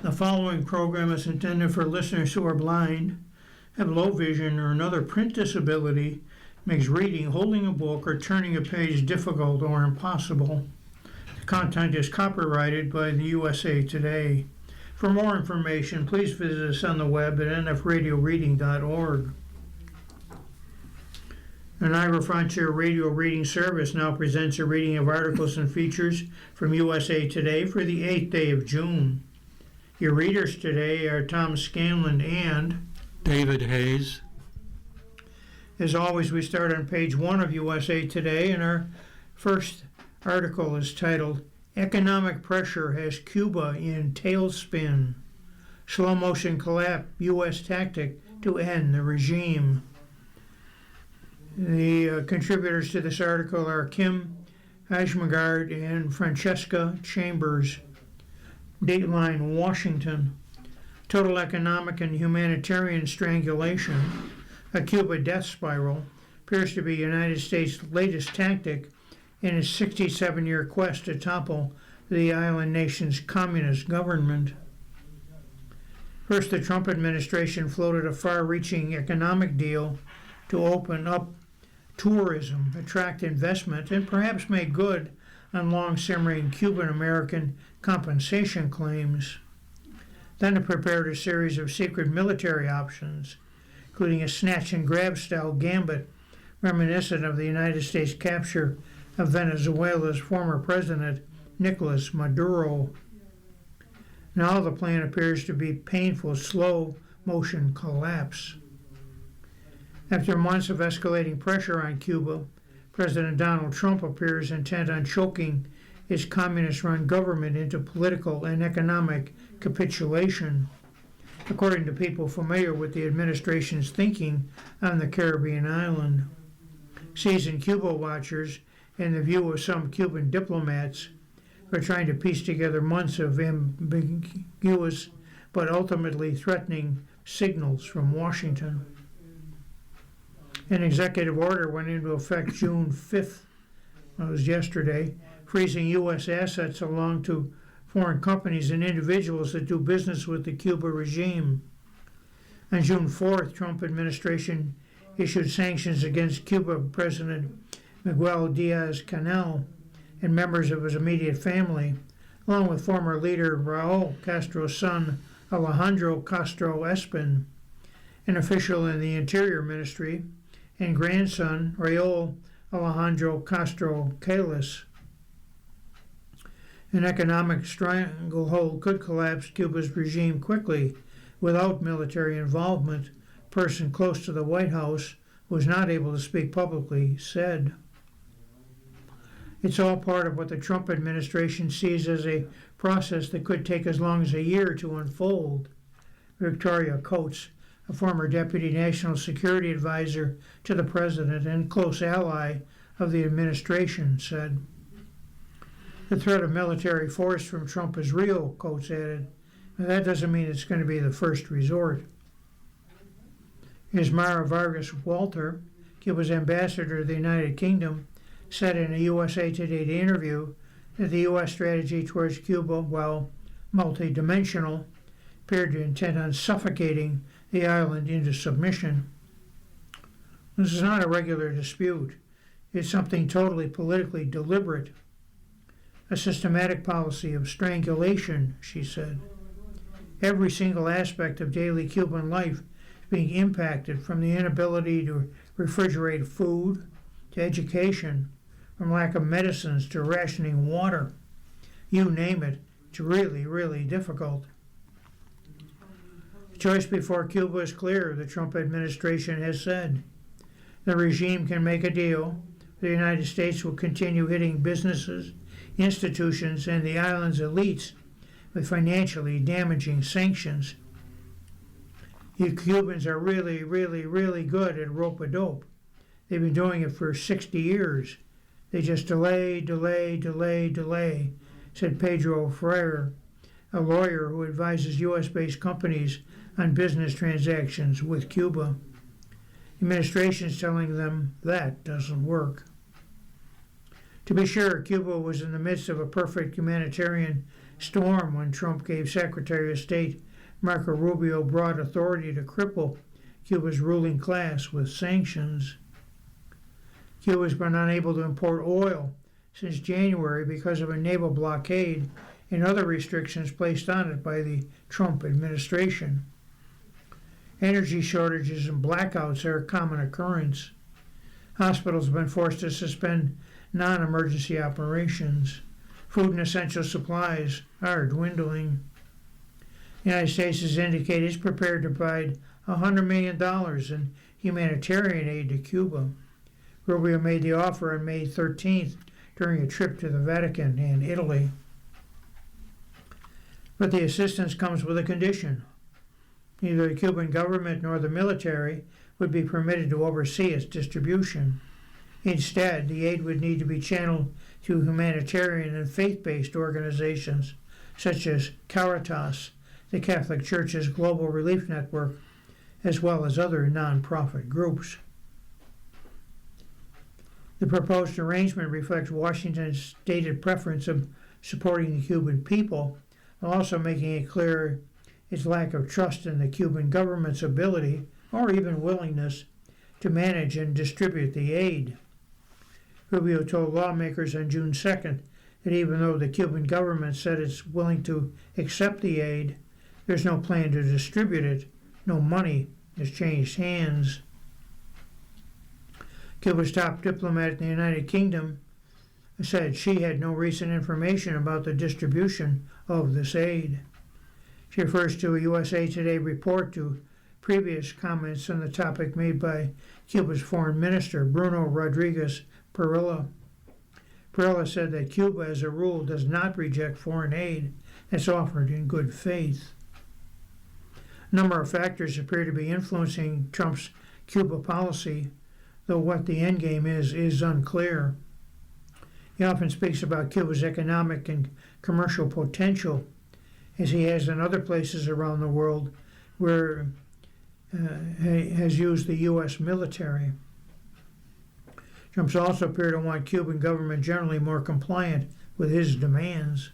The following program is intended for listeners who are blind, have low vision, or another print disability, makes reading, holding a book, or turning a page difficult or impossible. The content is copyrighted by the USA Today. For more information, please visit us on the web at nfradioreading.org. The Niagara Frontier Radio Reading Service now presents a reading of articles and features from USA Today for the 8th day of June. Your readers today are Tom Scanlon and David Hayes. As always, we start on page 1 of USA Today, and our first article is titled, Economic Pressure Has Cuba in Tailspin. Slow motion collapse, U.S. tactic to end the regime. The contributors to this article are Kim Hajmagard and Francesca Chambers. Dateline, Washington. Total economic and humanitarian strangulation, a Cuba death spiral, appears to be the United States' latest tactic in its 67-year quest to topple the island nation's communist government. First, the Trump administration floated a far-reaching economic deal to open up tourism, attract investment, and perhaps make good on long-simmering Cuban-American compensation claims. Then it prepared a series of secret military options, including a snatch-and-grab style gambit reminiscent of the United States capture of Venezuela's former president, Nicolas Maduro. Now the plan appears to be painful, slow-motion collapse. After months of escalating pressure on Cuba, President Donald Trump appears intent on choking his communist-run government into political and economic capitulation, according to people familiar with the administration's thinking on the Caribbean island. Seasoned Cuba watchers, and the view of some Cuban diplomats, are trying to piece together months of ambiguous but ultimately threatening signals from Washington. An executive order went into effect June 5th, that was yesterday, freezing U.S. assets belonging to foreign companies and individuals that do business with the Cuba regime. On June 4th, Trump administration issued sanctions against Cuba President Miguel Diaz-Canel and members of his immediate family, along with former leader Raul Castro's son Alejandro Castro Espin, an official in the Interior Ministry, and grandson Raul Alejandro Castro Calis. An economic stranglehold could collapse Cuba's regime quickly without military involvement. A person close to the White House who was not able to speak publicly said. It's all part of what the Trump administration sees as a process that could take as long as a year to unfold. Victoria Coates, a former Deputy National Security Advisor to the President and close ally of the administration, said. The threat of military force from Trump is real, Coates added, and that doesn't mean it's going to be the first resort. Ismara Vargas Walter, Cuba's ambassador to the United Kingdom, said in a USA Today interview that the U.S. strategy towards Cuba, while multidimensional, appeared to intend on suffocating the island into submission. This is not a regular dispute. It's something totally politically deliberate. A systematic policy of strangulation, she said. Every single aspect of daily Cuban life is being impacted, from the inability to refrigerate food to education, from lack of medicines to rationing water. You name it, it's really, really difficult. The choice before Cuba is clear, the Trump administration has said. The regime can make a deal. The United States will continue hitting businesses, institutions, and the island's elites with financially damaging sanctions. You Cubans are really, really, really good at rope-a-dope. They've been doing it for 60 years. They just delay, said Pedro Freire, a lawyer who advises U.S.-based companies on business transactions with Cuba. The administration is telling them that doesn't work. To be sure, Cuba was in the midst of a perfect humanitarian storm when Trump gave Secretary of State Marco Rubio broad authority to cripple Cuba's ruling class with sanctions. Cuba has been unable to import oil since January because of a naval blockade and other restrictions placed on it by the Trump administration. Energy shortages and blackouts are a common occurrence. Hospitals have been forced to suspend non-emergency operations. Food and essential supplies are dwindling. The United States has indicated it's prepared to provide $100 million in humanitarian aid to Cuba. Rubio made the offer on May 13th during a trip to the Vatican and Italy. But the assistance comes with a condition. Neither the Cuban government nor the military would be permitted to oversee its distribution. Instead, the aid would need to be channeled to humanitarian and faith-based organizations such as Caritas, the Catholic Church's global relief network, as well as other nonprofit groups. The proposed arrangement reflects Washington's stated preference of supporting the Cuban people, while also making it clear its lack of trust in the Cuban government's ability or even willingness to manage and distribute the aid. Rubio told lawmakers on June 2nd that even though the Cuban government said it's willing to accept the aid, there's no plan to distribute it. No money has changed hands. Cuba's top diplomat in the United Kingdom said she had no recent information about the distribution of this aid. She refers to a USA Today report to previous comments on the topic made by Cuba's foreign minister, Bruno Rodriguez Parilla. Parilla said that Cuba, as a rule, does not reject foreign aid that's offered in good faith. A number of factors appear to be influencing Trump's Cuba policy, though what the endgame is unclear. He often speaks about Cuba's economic and commercial potential, as he has in other places around the world where he has used the U.S. military. Trump also appears to want Cuban government generally more compliant with his demands.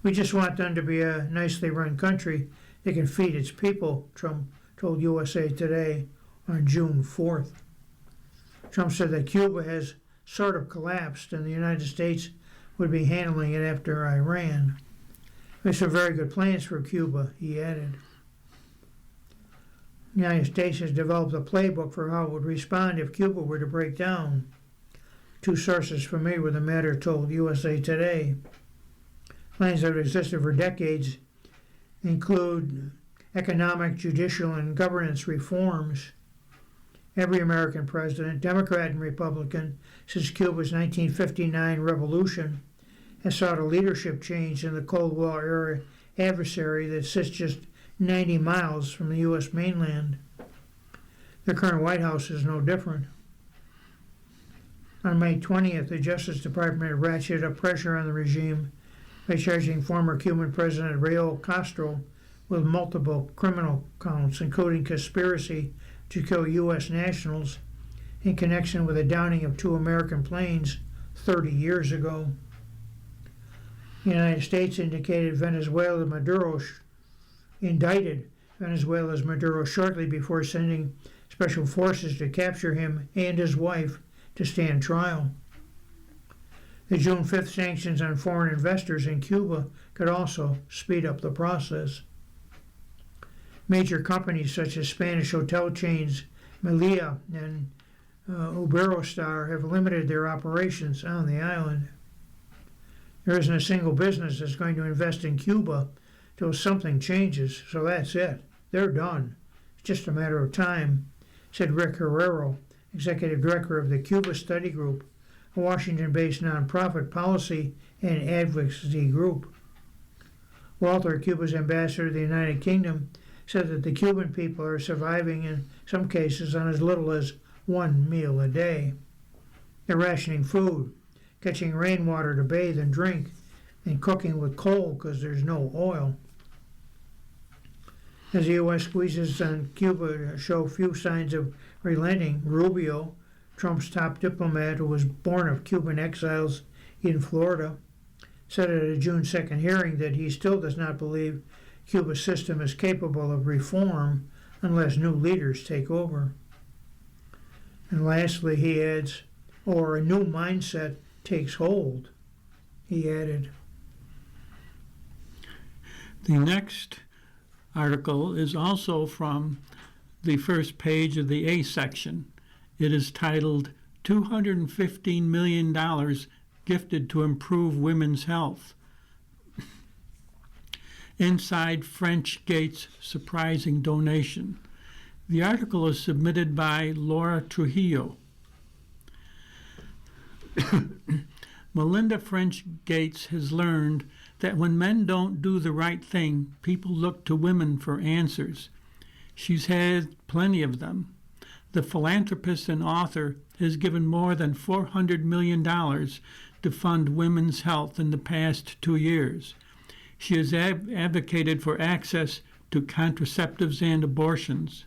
We just want them to be a nicely run country that can feed its people, Trump told USA Today on June 4th. Trump said that Cuba has sort of collapsed and the United States would be handling it after Iran. We have some very good plans for Cuba, he added. The United States has developed a playbook for how it would respond if Cuba were to break down. Two sources familiar with the matter told USA Today. Plans that have existed for decades include economic, judicial, and governance reforms. Every American president, Democrat and Republican, since Cuba's 1959 revolution, has sought a leadership change in the Cold War era adversary that sits just 90 miles from the U.S. mainland. The current White House is no different. On May 20th, the Justice Department ratcheted up pressure on the regime by charging former Cuban President Raul Castro with multiple criminal counts, including conspiracy to kill U.S. nationals in connection with the downing of two American planes 30 years ago. The United States indicted indicted Venezuela's Maduro shortly before sending special forces to capture him and his wife to stand trial. The June 5th sanctions on foreign investors in Cuba could also speed up the process. Major companies such as Spanish hotel chains Melia and Iberostar have limited their operations on the island. There isn't a single business that's going to invest in Cuba till something changes, so that's it. They're done. It's just a matter of time, said Rick Herrero, executive director of the Cuba Study Group, a Washington-based nonprofit policy and advocacy group. Walter, Cuba's ambassador to the United Kingdom, said that the Cuban people are surviving in some cases on as little as one meal a day. They're rationing food, catching rainwater to bathe and drink, and cooking with coal because there's no oil. As the U.S. squeezes on Cuba to show few signs of relenting, Rubio, Trump's top diplomat who was born of Cuban exiles in Florida, said at a June 2nd hearing that he still does not believe Cuba's system is capable of reform unless new leaders take over. And lastly, he adds, or a new mindset takes hold, he added. The next article is also from the first page of the A section. It is titled $215 million gifted to improve women's health. Inside French Gates' surprising donation. The article is submitted by Laura Trujillo. Melinda French Gates has learned that when men don't do the right thing, people look to women for answers. She's had plenty of them. The philanthropist and author has given more than $400 million to fund women's health in the past 2 years. She has advocated for access to contraceptives and abortions.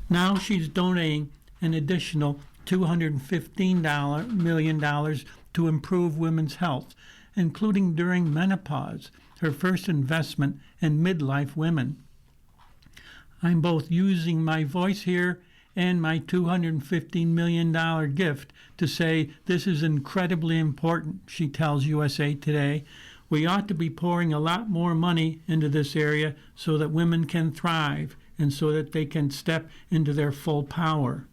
Now she's donating an additional $215 million to improve women's health, including during menopause, her first investment in midlife women. I'm both using my voice here and my $215 million gift to say this is incredibly important, she tells USA Today. We ought to be pouring a lot more money into this area so that women can thrive and so that they can step into their full power.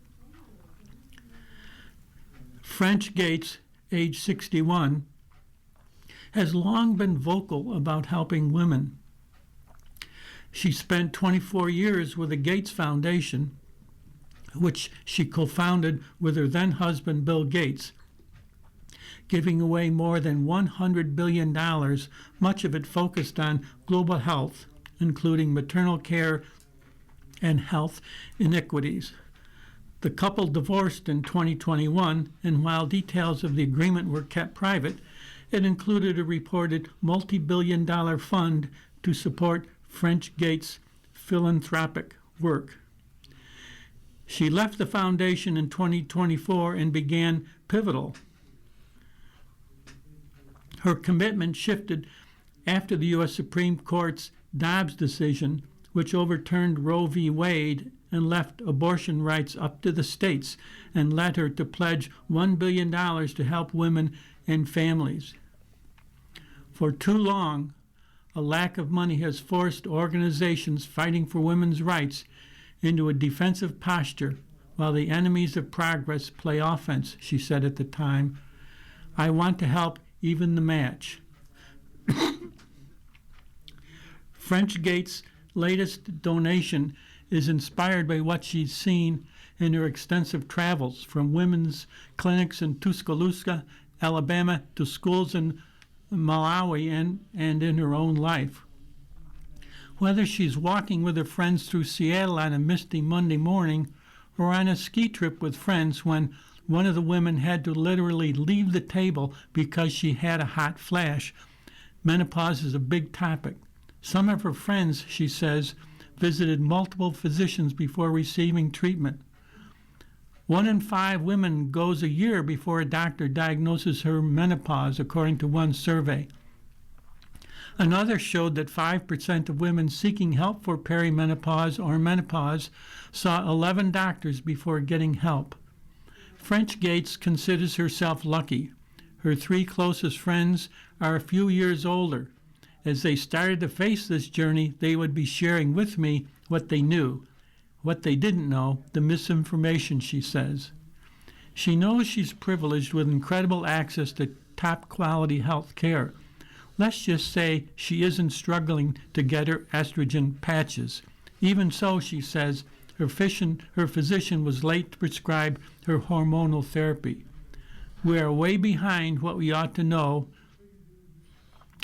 French Gates, age 61, has long been vocal about helping women. She spent 24 years with the Gates Foundation, which she co-founded with her then-husband Bill Gates, giving away more than $100 billion, much of it focused on global health, including maternal care and health inequities. The couple divorced in 2021, and while details of the agreement were kept private, it included a reported multi-billion-dollar fund to support French Gates' philanthropic work. She left the foundation in 2024 and began Pivotal. Her commitment shifted after the U.S. Supreme Court's Dobbs decision, which overturned Roe v. Wade and left abortion rights up to the states, and led her to pledge $1 billion to help women and families. For too long, a lack of money has forced organizations fighting for women's rights into a defensive posture while the enemies of progress play offense, she said at the time. I want to help even the match. French Gates' latest donation is inspired by what she's seen in her extensive travels from women's clinics in Tuscaloosa, Alabama, to schools in Malawi and in her own life. Whether she's walking with her friends through Seattle on a misty Monday morning or on a ski trip with friends when one of the women had to literally leave the table because she had a hot flash, menopause is a big topic. Some of her friends, she says, visited multiple physicians before receiving treatment. 1 in 5 women goes a year before a doctor diagnoses her menopause, according to one survey. Another showed that 5% of women seeking help for perimenopause or menopause saw 11 doctors before getting help. French Gates considers herself lucky. Her 3 closest friends are a few years older. As they started to face this journey, they would be sharing with me what they knew. What they didn't know, the misinformation, she says. She knows she's privileged with incredible access to top-quality health care. Let's just say she isn't struggling to get her estrogen patches. Even so, she says, her physician was late to prescribe her hormonal therapy. We are way behind what we ought to know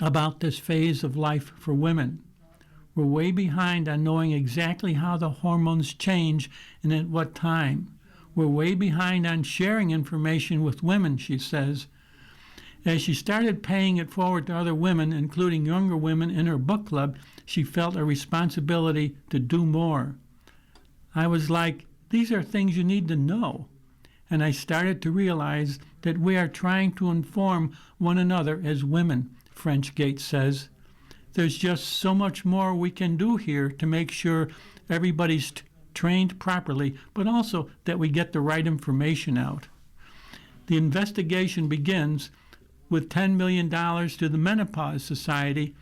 about this phase of life for women. We're way behind on knowing exactly how the hormones change and at what time. We're way behind on sharing information with women, she says. As she started paying it forward to other women, including younger women in her book club, she felt a responsibility to do more. I was like, These are things you need to know. And I started to realize that we are trying to inform one another as women, French Gates says. There's just so much more we can do here to make sure everybody's trained properly, but also that we get the right information out. The investigation begins with $10 million to the Menopause Society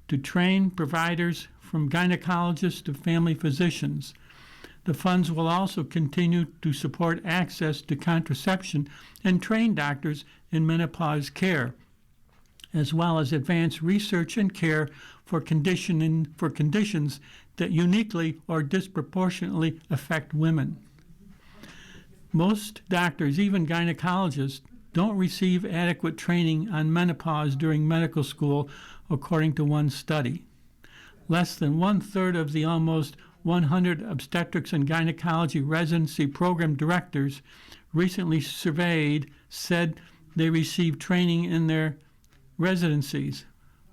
to train providers from gynecologists to family physicians. The funds will also continue to support access to contraception and train doctors in menopause care, as well as advance research and care for conditions that uniquely or disproportionately affect women. Most doctors, even gynecologists, don't receive adequate training on menopause during medical school, according to one study. Less than one-third of the almost 100 obstetrics and gynecology residency program directors recently surveyed said they received training in their residencies.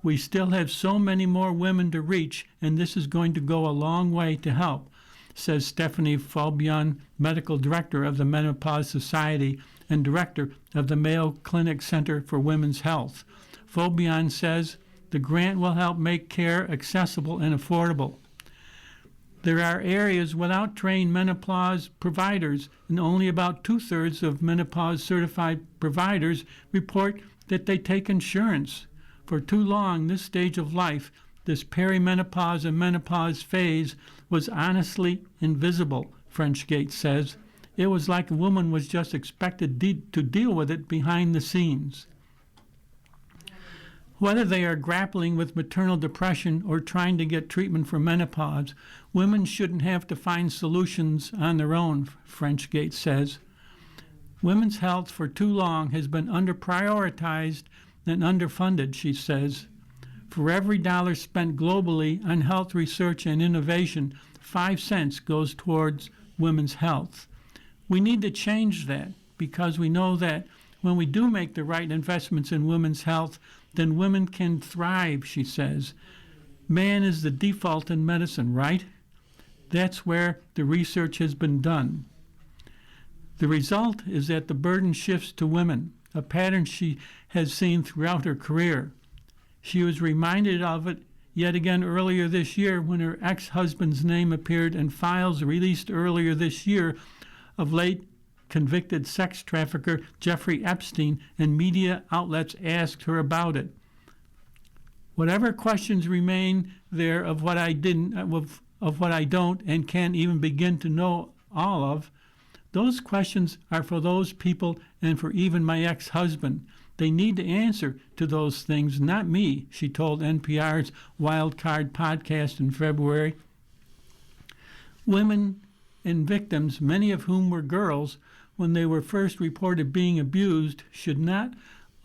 We still have so many more women to reach, and this is going to go a long way to help, says Stephanie Falbion, medical director of the Menopause Society and director of the Mayo Clinic Center for Women's Health. Falbion says the grant will help make care accessible and affordable. There are areas without trained menopause providers, and only about two-thirds of menopause-certified providers report that they take insurance. For too long, this stage of life, this perimenopause and menopause phase, was honestly invisible, French Gates says. It was like a woman was just expected to deal with it behind the scenes. Whether they are grappling with maternal depression or trying to get treatment for menopause, women shouldn't have to find solutions on their own, French Gates says. Women's health for too long has been under-prioritized and underfunded, she says. For every dollar spent globally on health research and innovation, 5 cents goes towards women's health. We need to change that because we know that when we do make the right investments in women's health, then women can thrive, she says. Man is the default in medicine, right? That's where the research has been done. The result is that the burden shifts to women, a pattern she has seen throughout her career. She was reminded of it yet again earlier this year when her ex-husband's name appeared in files released earlier this year of late convicted sex trafficker Jeffrey Epstein, and media outlets asked her about it. Whatever questions remain there of what I don't and can't even begin to know all of, those questions are for those people and for even my ex-husband. They need to answer to those things, not me, she told NPR's Wild Card podcast in February. Women and victims, many of whom were girls, when they were first reported being abused, should not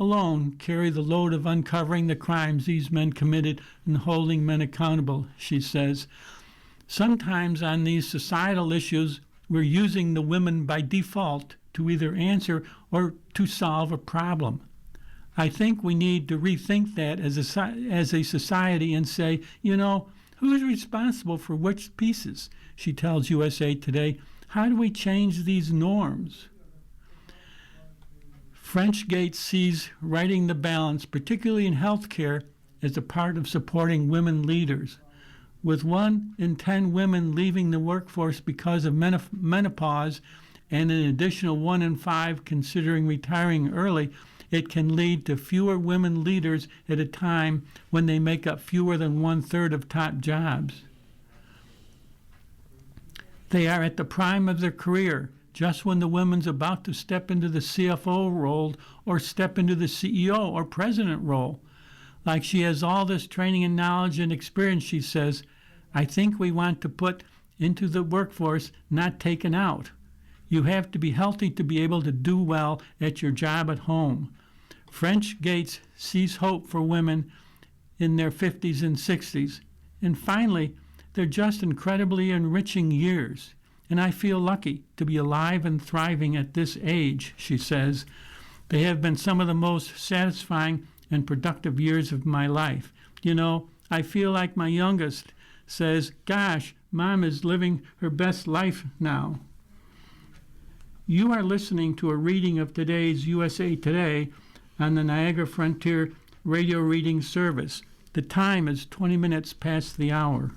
alone carry the load of uncovering the crimes these men committed and holding men accountable, she says. Sometimes on these societal issues, we're using the women by default to either answer or to solve a problem. I think we need to rethink that as a society and say, who's responsible for which pieces? She tells USA Today. How do we change these norms? French Gates sees righting the balance, particularly in healthcare, as a part of supporting women leaders. With 1 in 10 women leaving the workforce because of menopause and an additional 1 in 5 considering retiring early, it can lead to fewer women leaders at a time when they make up fewer than 1/3 of top jobs. They are at the prime of their career, just when the woman's about to step into the CFO role or step into the CEO or president role. Like she has all this training and knowledge and experience, she says, I think we want to put into the workforce, not taken out. You have to be healthy to be able to do well at your job at home. French Gates sees hope for women in their 50s and 60s. And finally, they're just incredibly enriching years. And I feel lucky to be alive and thriving at this age, she says. They have been some of the most satisfying and productive years of my life. I feel like my youngest says, gosh, Mom is living her best life now. You are listening to a reading of today's USA Today on the Niagara Frontier Radio Reading Service. The time is 20 minutes past the hour.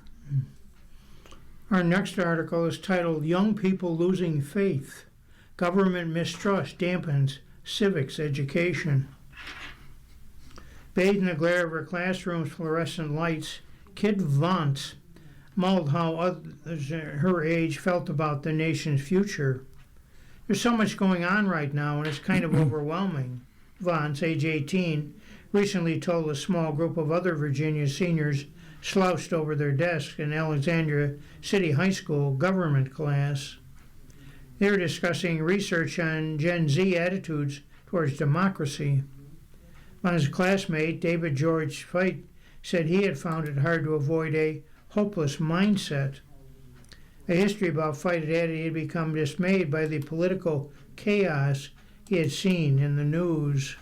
Our next article is titled Young People Losing Faith. Government Mistrust Dampens Civics Education. Bathed in the glare of her classroom's fluorescent lights, Kid Vance mulled how others her age felt about the nation's future. There's so much going on right now, and it's kind of overwhelming. Vance, age 18, recently told a small group of other Virginia seniors slouched over their desks in Alexandria City High School government class. They were discussing research on Gen Z attitudes towards democracy. Vance's classmate, David George Fite, said he had found it hard to avoid a hopeless mindset. A history about Fite had added he had become dismayed by the political chaos he had seen in the news.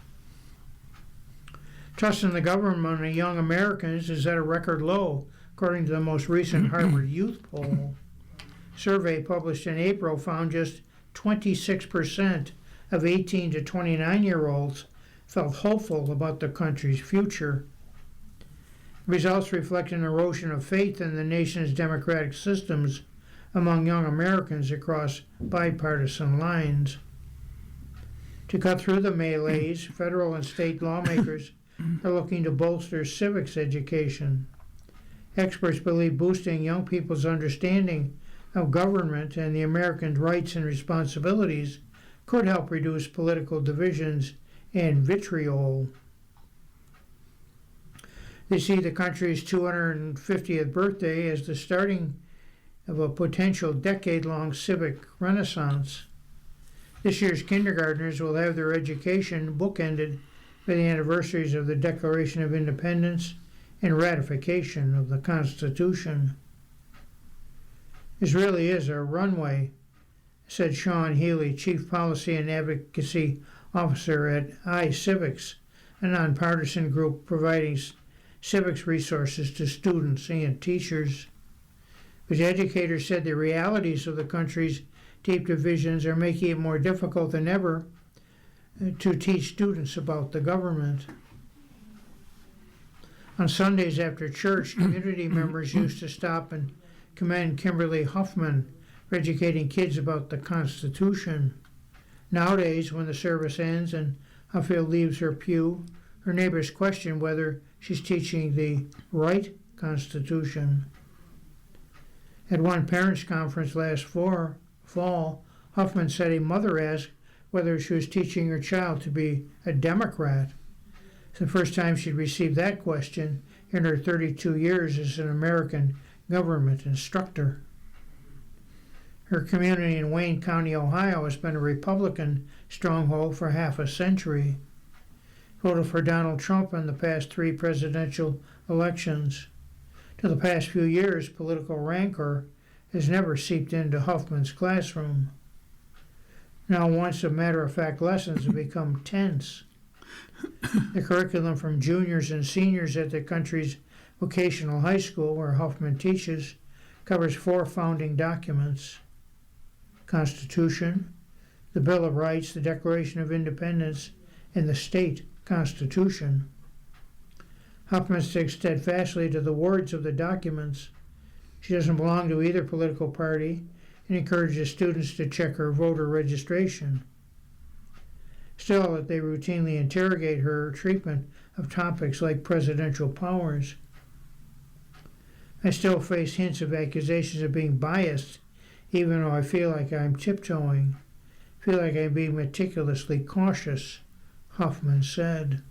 Trust in the government of young Americans is at a record low, according to the most recent Harvard Youth Poll. A survey published in April found just 26% of 18 to 29-year-olds felt hopeful about the country's future. Results reflect an erosion of faith in the nation's democratic systems among young Americans across bipartisan lines. To cut through the melees, federal and state lawmakers are looking to bolster civics education. Experts believe boosting young people's understanding of government and the Americans' rights and responsibilities could help reduce political divisions and vitriol. They see the country's 250th birthday as the starting of a potential decade-long civic renaissance. This year's kindergartners will have their education bookended by the anniversaries of the Declaration of Independence and ratification of the Constitution. This really is a runway, said Sean Healy, Chief Policy and Advocacy Officer at iCivics, a nonpartisan group providing civics resources to students and teachers. But educators said the realities of the country's deep divisions are making it more difficult than ever to teach students about the government. On Sundays after church, community members used to stop and commend Kimberly Huffman for educating kids about the Constitution. Nowadays, when the service ends and Huffield leaves her pew, her neighbors question whether she's teaching the right Constitution. At one parents' conference last fall, Huffman said a mother asked whether she was teaching her child to be a Democrat. It's the first time she'd received that question in her 32 years as an American government instructor. Her community in Wayne County, Ohio, has been a Republican stronghold for half a century. Voted for Donald Trump in the past 3 presidential elections. To the past few years, political rancor has never seeped into Huffman's classroom. Now, once a matter-of-fact lessons have become tense. The curriculum from juniors and seniors at the country's vocational high school, where Huffman teaches, covers 4 founding documents: Constitution, the Bill of Rights, the Declaration of Independence, and the state constitution. Huffman sticks steadfastly to the words of the documents. She doesn't belong to either political party and encourages students to check her voter registration. Still, they routinely interrogate her treatment of topics like presidential powers. I still face hints of accusations of being biased, even though I feel like I'm tiptoeing. I feel like I'm being meticulously cautious, Huffman said.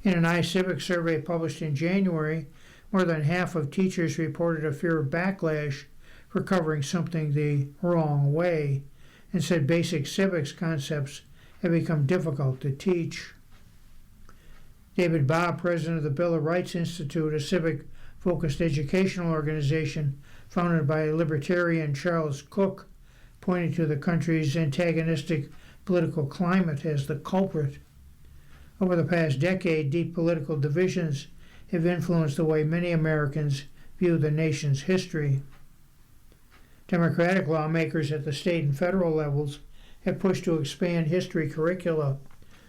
In an iCivics survey published in January, more than half of teachers reported a fear of backlash for covering something the wrong way, and said basic civics concepts have become difficult to teach. David Bobb, president of the Bill of Rights Institute, a civic-focused educational organization founded by libertarian Charles Cook, pointed to the country's antagonistic political climate as the culprit. Over the past decade, deep political divisions have influenced the way many Americans view the nation's history. Democratic lawmakers at the state and federal levels have pushed to expand history curricula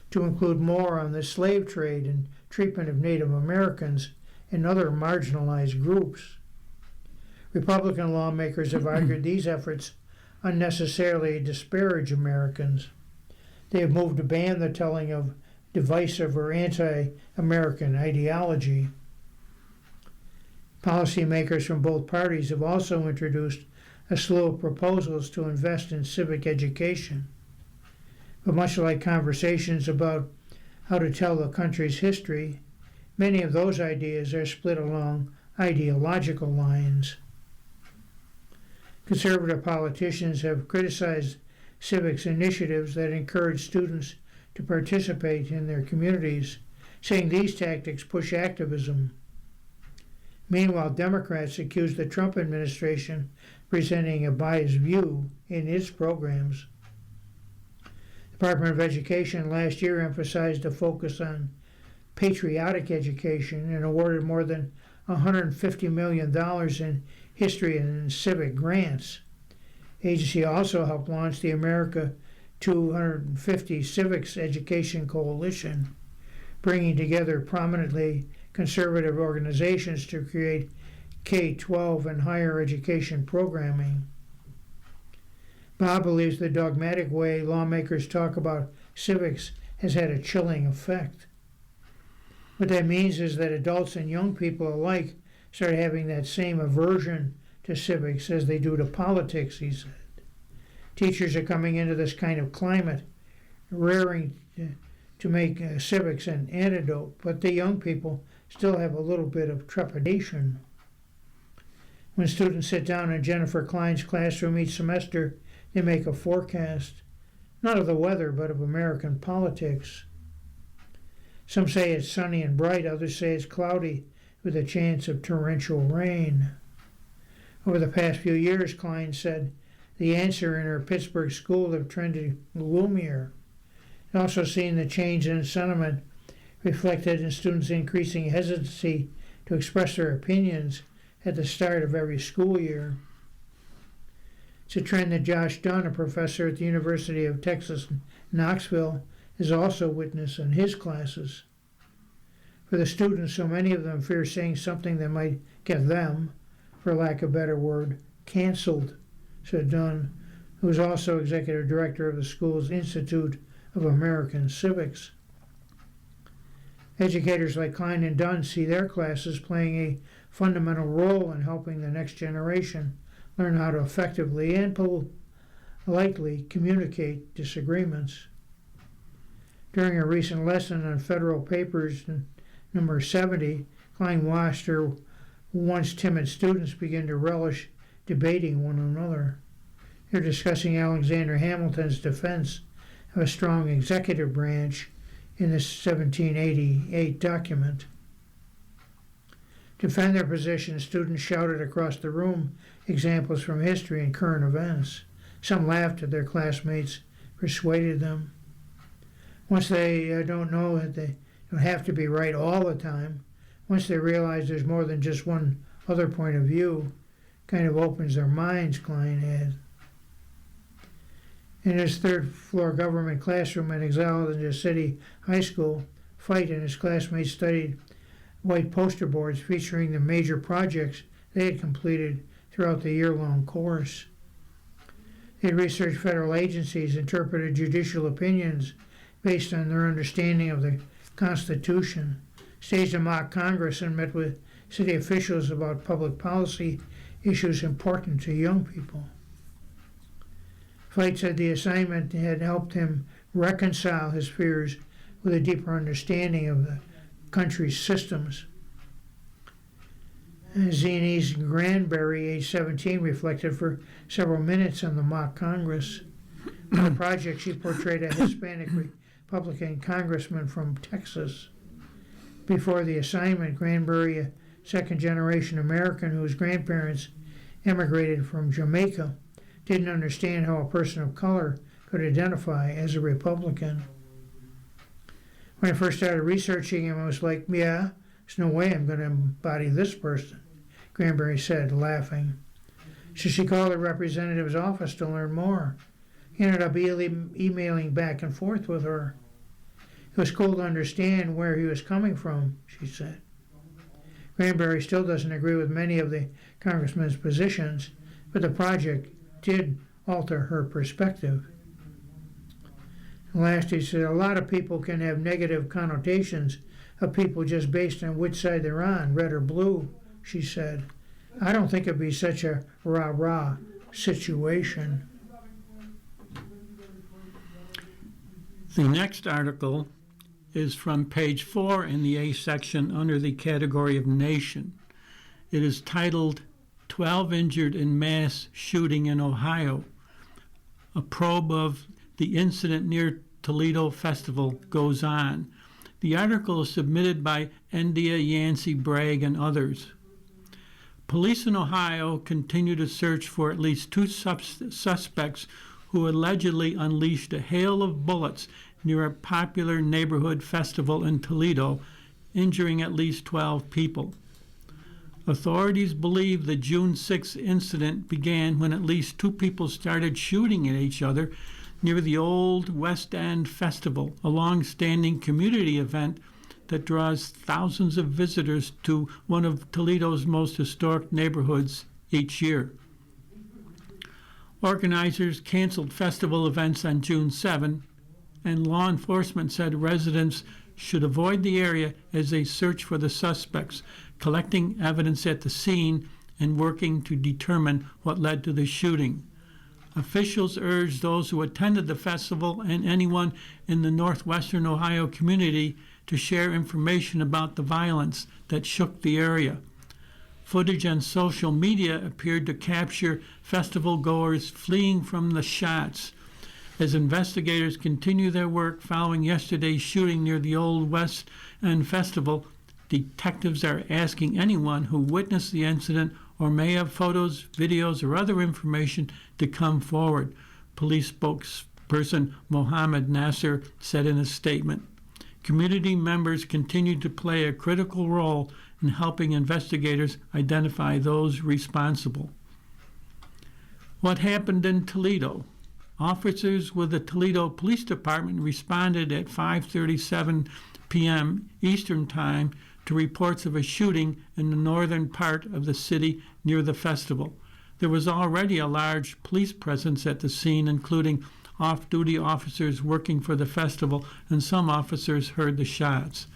to include more on the slave trade and treatment of Native Americans and other marginalized groups. Republican lawmakers have argued these efforts unnecessarily disparage Americans. They have moved to ban the telling of divisive or anti-American ideology. Policymakers from both parties have also introduced a slew of proposals to invest in civic education. But much like conversations about how to tell the country's history, many of those ideas are split along ideological lines. Conservative politicians have criticized civics initiatives that encourage students to participate in their communities, saying these tactics push activism. Meanwhile, Democrats accuse the Trump administration of presenting a biased view in its programs. The Department of Education last year emphasized a focus on patriotic education and awarded more than $150 million in history and civic grants. The agency also helped launch the America 250 Civics Education Coalition, bringing together prominently conservative organizations to create K-12 and higher education programming. Bob believes the dogmatic way lawmakers talk about civics has had a chilling effect. What that means is that adults and young people alike start having that same aversion to civics as they do to politics, he said. Teachers are coming into this kind of climate, raring to make civics an antidote, but the young people still have a little bit of trepidation. When students sit down in Jennifer Klein's classroom each semester, they make a forecast, not of the weather, but of American politics. Some say it's sunny and bright, others say it's cloudy with a chance of torrential rain. Over the past few years, Klein said, the answer in her Pittsburgh school have trended gloomier. Also seen the change in sentiment reflected in students' increasing hesitancy to express their opinions at the start of every school year. It's a trend that Josh Dunn, a professor at the University of Texas, Knoxville, has also witnessed in his classes. For the students, so many of them fear saying something that might get them, for lack of a better word, canceled, said Dunn, who is also executive director of the school's Institute of American Civics. Educators like Klein and Dunn see their classes playing a fundamental role in helping the next generation learn how to effectively and politely communicate disagreements. During a recent lesson on federal papers, number 70, Klein watched her once timid students begin to relish debating one another. They're discussing Alexander Hamilton's defense of a strong executive branch in this 1788 document. To defend their position, students shouted across the room examples from history and current events. Some laughed at their classmates, persuaded them. Once they don't know that they don't have to be right all the time, once they realize there's more than just one other point of view, kind of opens their minds, Klein had. In his third-floor government classroom at Alexandria City High School, Fite and his classmates studied white poster boards featuring the major projects they had completed throughout the year-long course. They researched federal agencies, interpreted judicial opinions based on their understanding of the Constitution, staged a mock Congress, and met with city officials about public policy issues important to young people. Fite said the assignment had helped him reconcile his fears with a deeper understanding of the country's systems. Zines Granberry, age 17, reflected for several minutes on the mock Congress. In the project, she portrayed a Hispanic Republican congressman from Texas. Before the assignment, Granberry, a second-generation American whose grandparents immigrated from Jamaica, didn't understand how a person of color could identify as a Republican. When I first started researching him, I was like, yeah, there's no way I'm going to embody this person, Granberry said, laughing. So she called the representative's office to learn more. He ended up emailing back and forth with her. It was cool to understand where he was coming from, she said. Granberry still doesn't agree with many of the congressman's positions, but the project did alter her perspective. And last, he said, a lot of people can have negative connotations of people just based on which side they're on, red or blue, she said. I don't think it'd be such a rah-rah situation. The next article is from page 4 in the A section under the category of Nation. It is titled 12 Injured in Mass Shooting in Ohio. A probe of the incident near Toledo Festival goes on. The article is submitted by Endia Yancey Bragg and others. Police in Ohio continue to search for at least 2 suspects who allegedly unleashed a hail of bullets near a popular neighborhood festival in Toledo, injuring at least 12 people. Authorities believe the June 6 incident began when at least 2 people started shooting at each other near the Old West End Festival, a long-standing community event that draws thousands of visitors to one of Toledo's most historic neighborhoods each year. Organizers canceled festival events on June 7, and law enforcement said residents should avoid the area as they search for the suspects, collecting evidence at the scene and working to determine what led to the shooting. Officials urged those who attended the festival and anyone in the northwestern Ohio community to share information about the violence that shook the area. Footage on social media appeared to capture festival goers fleeing from the shots. As investigators continue their work following yesterday's shooting near the Old West End Festival, detectives are asking anyone who witnessed the incident or may have photos, videos, or other information to come forward, police spokesperson Mohammed Nasser said in a statement. Community members continue to play a critical role in helping investigators identify those responsible. What happened in Toledo? Officers with the Toledo Police Department responded at 5:37 p.m. Eastern Time to reports of a shooting in the northern part of the city near the festival. There was already a large police presence at the scene, including off-duty officers working for the festival, and some officers heard the shots.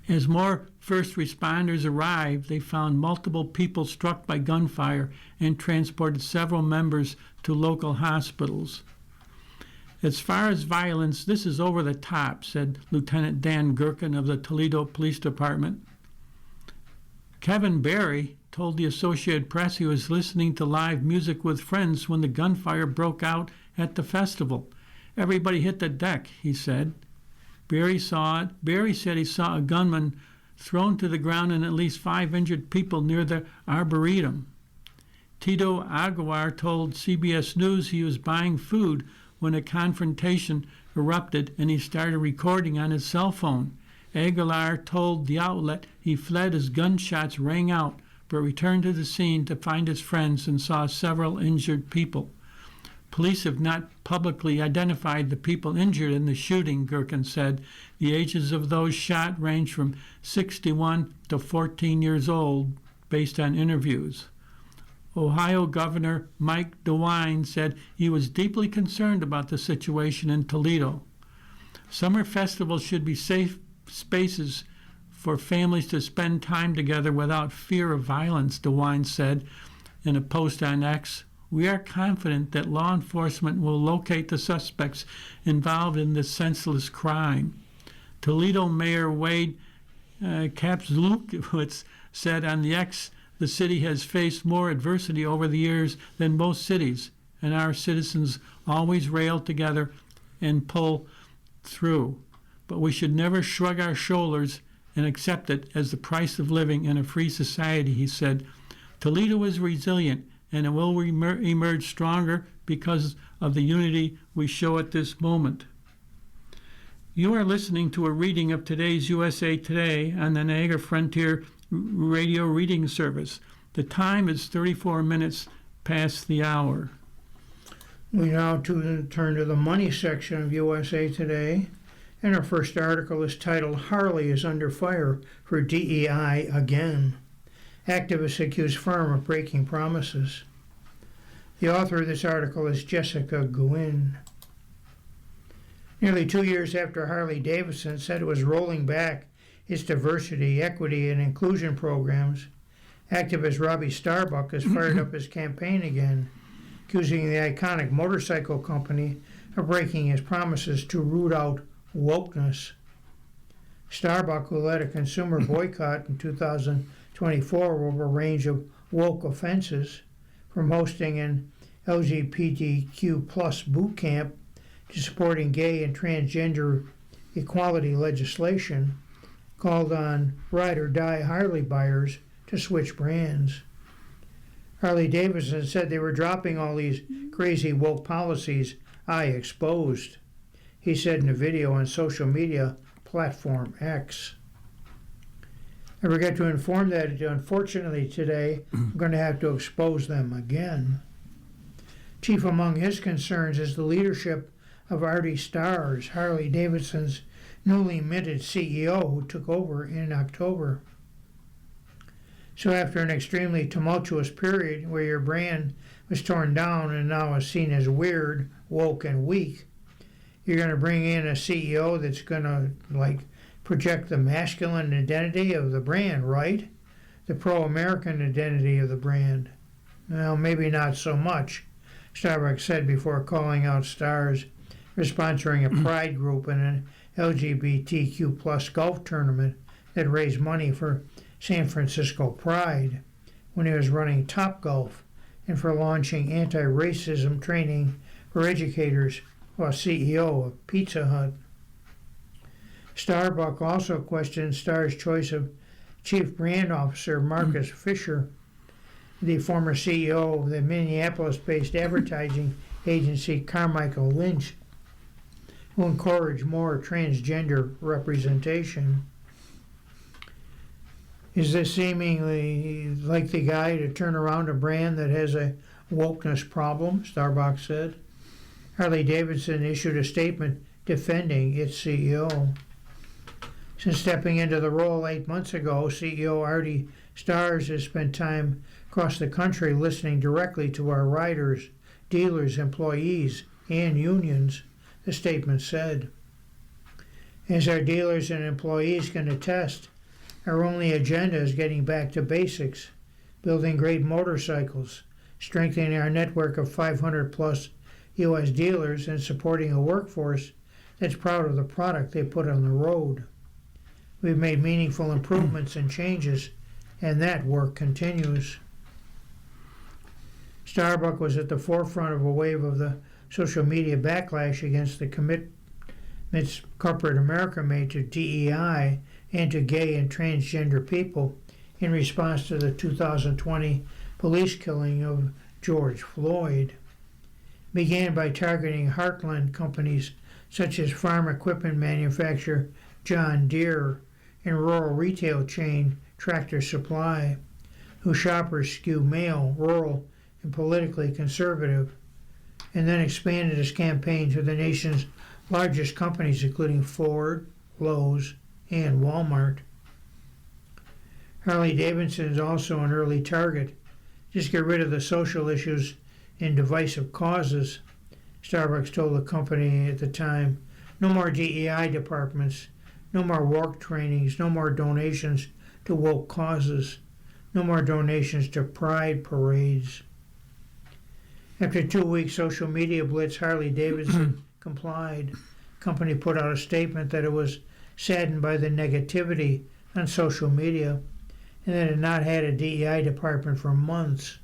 As more first responders arrived, they found multiple people struck by gunfire and transported several members to local hospitals. As far as violence, this is over the top, said Lieutenant Dan Gherkin of the Toledo Police Department. Kevin Barry told the Associated Press he was listening to live music with friends when the gunfire broke out at the festival. Everybody hit the deck, he said. Barry said he saw a gunman thrown to the ground and at least 5 injured people near the Arboretum. Tito Aguilar told CBS News he was buying food when a confrontation erupted and he started recording on his cell phone. Aguilar told the outlet he fled as gunshots rang out, but returned to the scene to find his friends and saw several injured people. Police have not publicly identified the people injured in the shooting, Gherkin said. The ages of those shot range from 61 to 14 years old, based on interviews. Ohio Governor Mike DeWine said he was deeply concerned about the situation in Toledo. Summer festivals should be safe spaces for families to spend time together without fear of violence, DeWine said in a post on X. We are confident that law enforcement will locate the suspects involved in this senseless crime. Toledo Mayor Wade Kapslukowicz said on the X, the city has faced more adversity over the years than most cities, and our citizens always rail together and pull through. But we should never shrug our shoulders and accept it as the price of living in a free society, he said. Toledo is resilient, and it will emerge stronger because of the unity we show at this moment. You are listening to a reading of today's USA Today on the Niagara Frontier Radio Reading Service. The time is 34 minutes past the hour. We now turn to the money section of USA Today, and our first article is titled "Harley is under fire for DEI again. Activists accuse firm of breaking promises." The author of this article is Jessica Guin. Nearly 2 years after Harley-Davidson said it was rolling back its diversity, equity, and inclusion programs, activist Robbie Starbuck has fired up his campaign again, accusing the iconic motorcycle company of breaking its promises to root out wokeness. Starbuck, who led a consumer boycott in 2024 over a range of woke offenses, from hosting an LGBTQ plus boot camp to supporting gay and transgender equality legislation, called on ride or die Harley buyers to switch brands. Harley-Davidson said they were dropping all these crazy woke policies I exposed, he said in a video on social media platform X. I forgot to inform that unfortunately today I'm going to have to expose them again. Chief among his concerns is the leadership of Artie Starrs, Harley-Davidson's newly minted CEO, who took over in October. So after an extremely tumultuous period where your brand was torn down and now is seen as weird, woke, and weak, you're going to bring in a CEO that's going to project the masculine identity of the brand, right? The pro-American identity of the brand. Well, maybe not so much, Starbucks said before calling out Starrs for sponsoring a pride group in an LGBTQ plus golf tournament that raised money for San Francisco Pride when he was running Topgolf, and for launching anti-racism training for educators while CEO of Pizza Hut. Starbuck also questioned Starr's choice of Chief Brand Officer Marcus Fisher, the former CEO of the Minneapolis-based advertising agency Carmichael Lynch, who encouraged more transgender representation. Is this seemingly like the guy to turn around a brand that has a wokeness problem? Starbuck said. Harley-Davidson issued a statement defending its CEO. Since stepping into the role 8 months ago, CEO Artie Starrs has spent time across the country listening directly to our riders, dealers, employees, and unions, the statement said. As our dealers and employees can attest, our only agenda is getting back to basics, building great motorcycles, strengthening our network of 500 plus U.S. dealers, and supporting a workforce that's proud of the product they put on the road. We've made meaningful improvements and changes, and that work continues. Starbuck was at the forefront of a wave of the social media backlash against the commitments corporate America made to DEI and to gay and transgender people in response to the 2020 police killing of George Floyd. Began by targeting heartland companies such as farm equipment manufacturer John Deere and rural retail chain Tractor Supply, whose shoppers skew male, rural, and politically conservative, and then expanded his campaign to the nation's largest companies including Ford, Lowe's, and Walmart. Harley-Davidson is also an early target. Just get rid of the social issues and divisive causes, Starbucks told the company at the time. No more DEI departments, no more work trainings, no more donations to woke causes, no more donations to pride parades. After a 2-week social media blitz, Harley-Davidson complied. The company put out a statement that it was saddened by the negativity on social media and that it had not had a DEI department for months,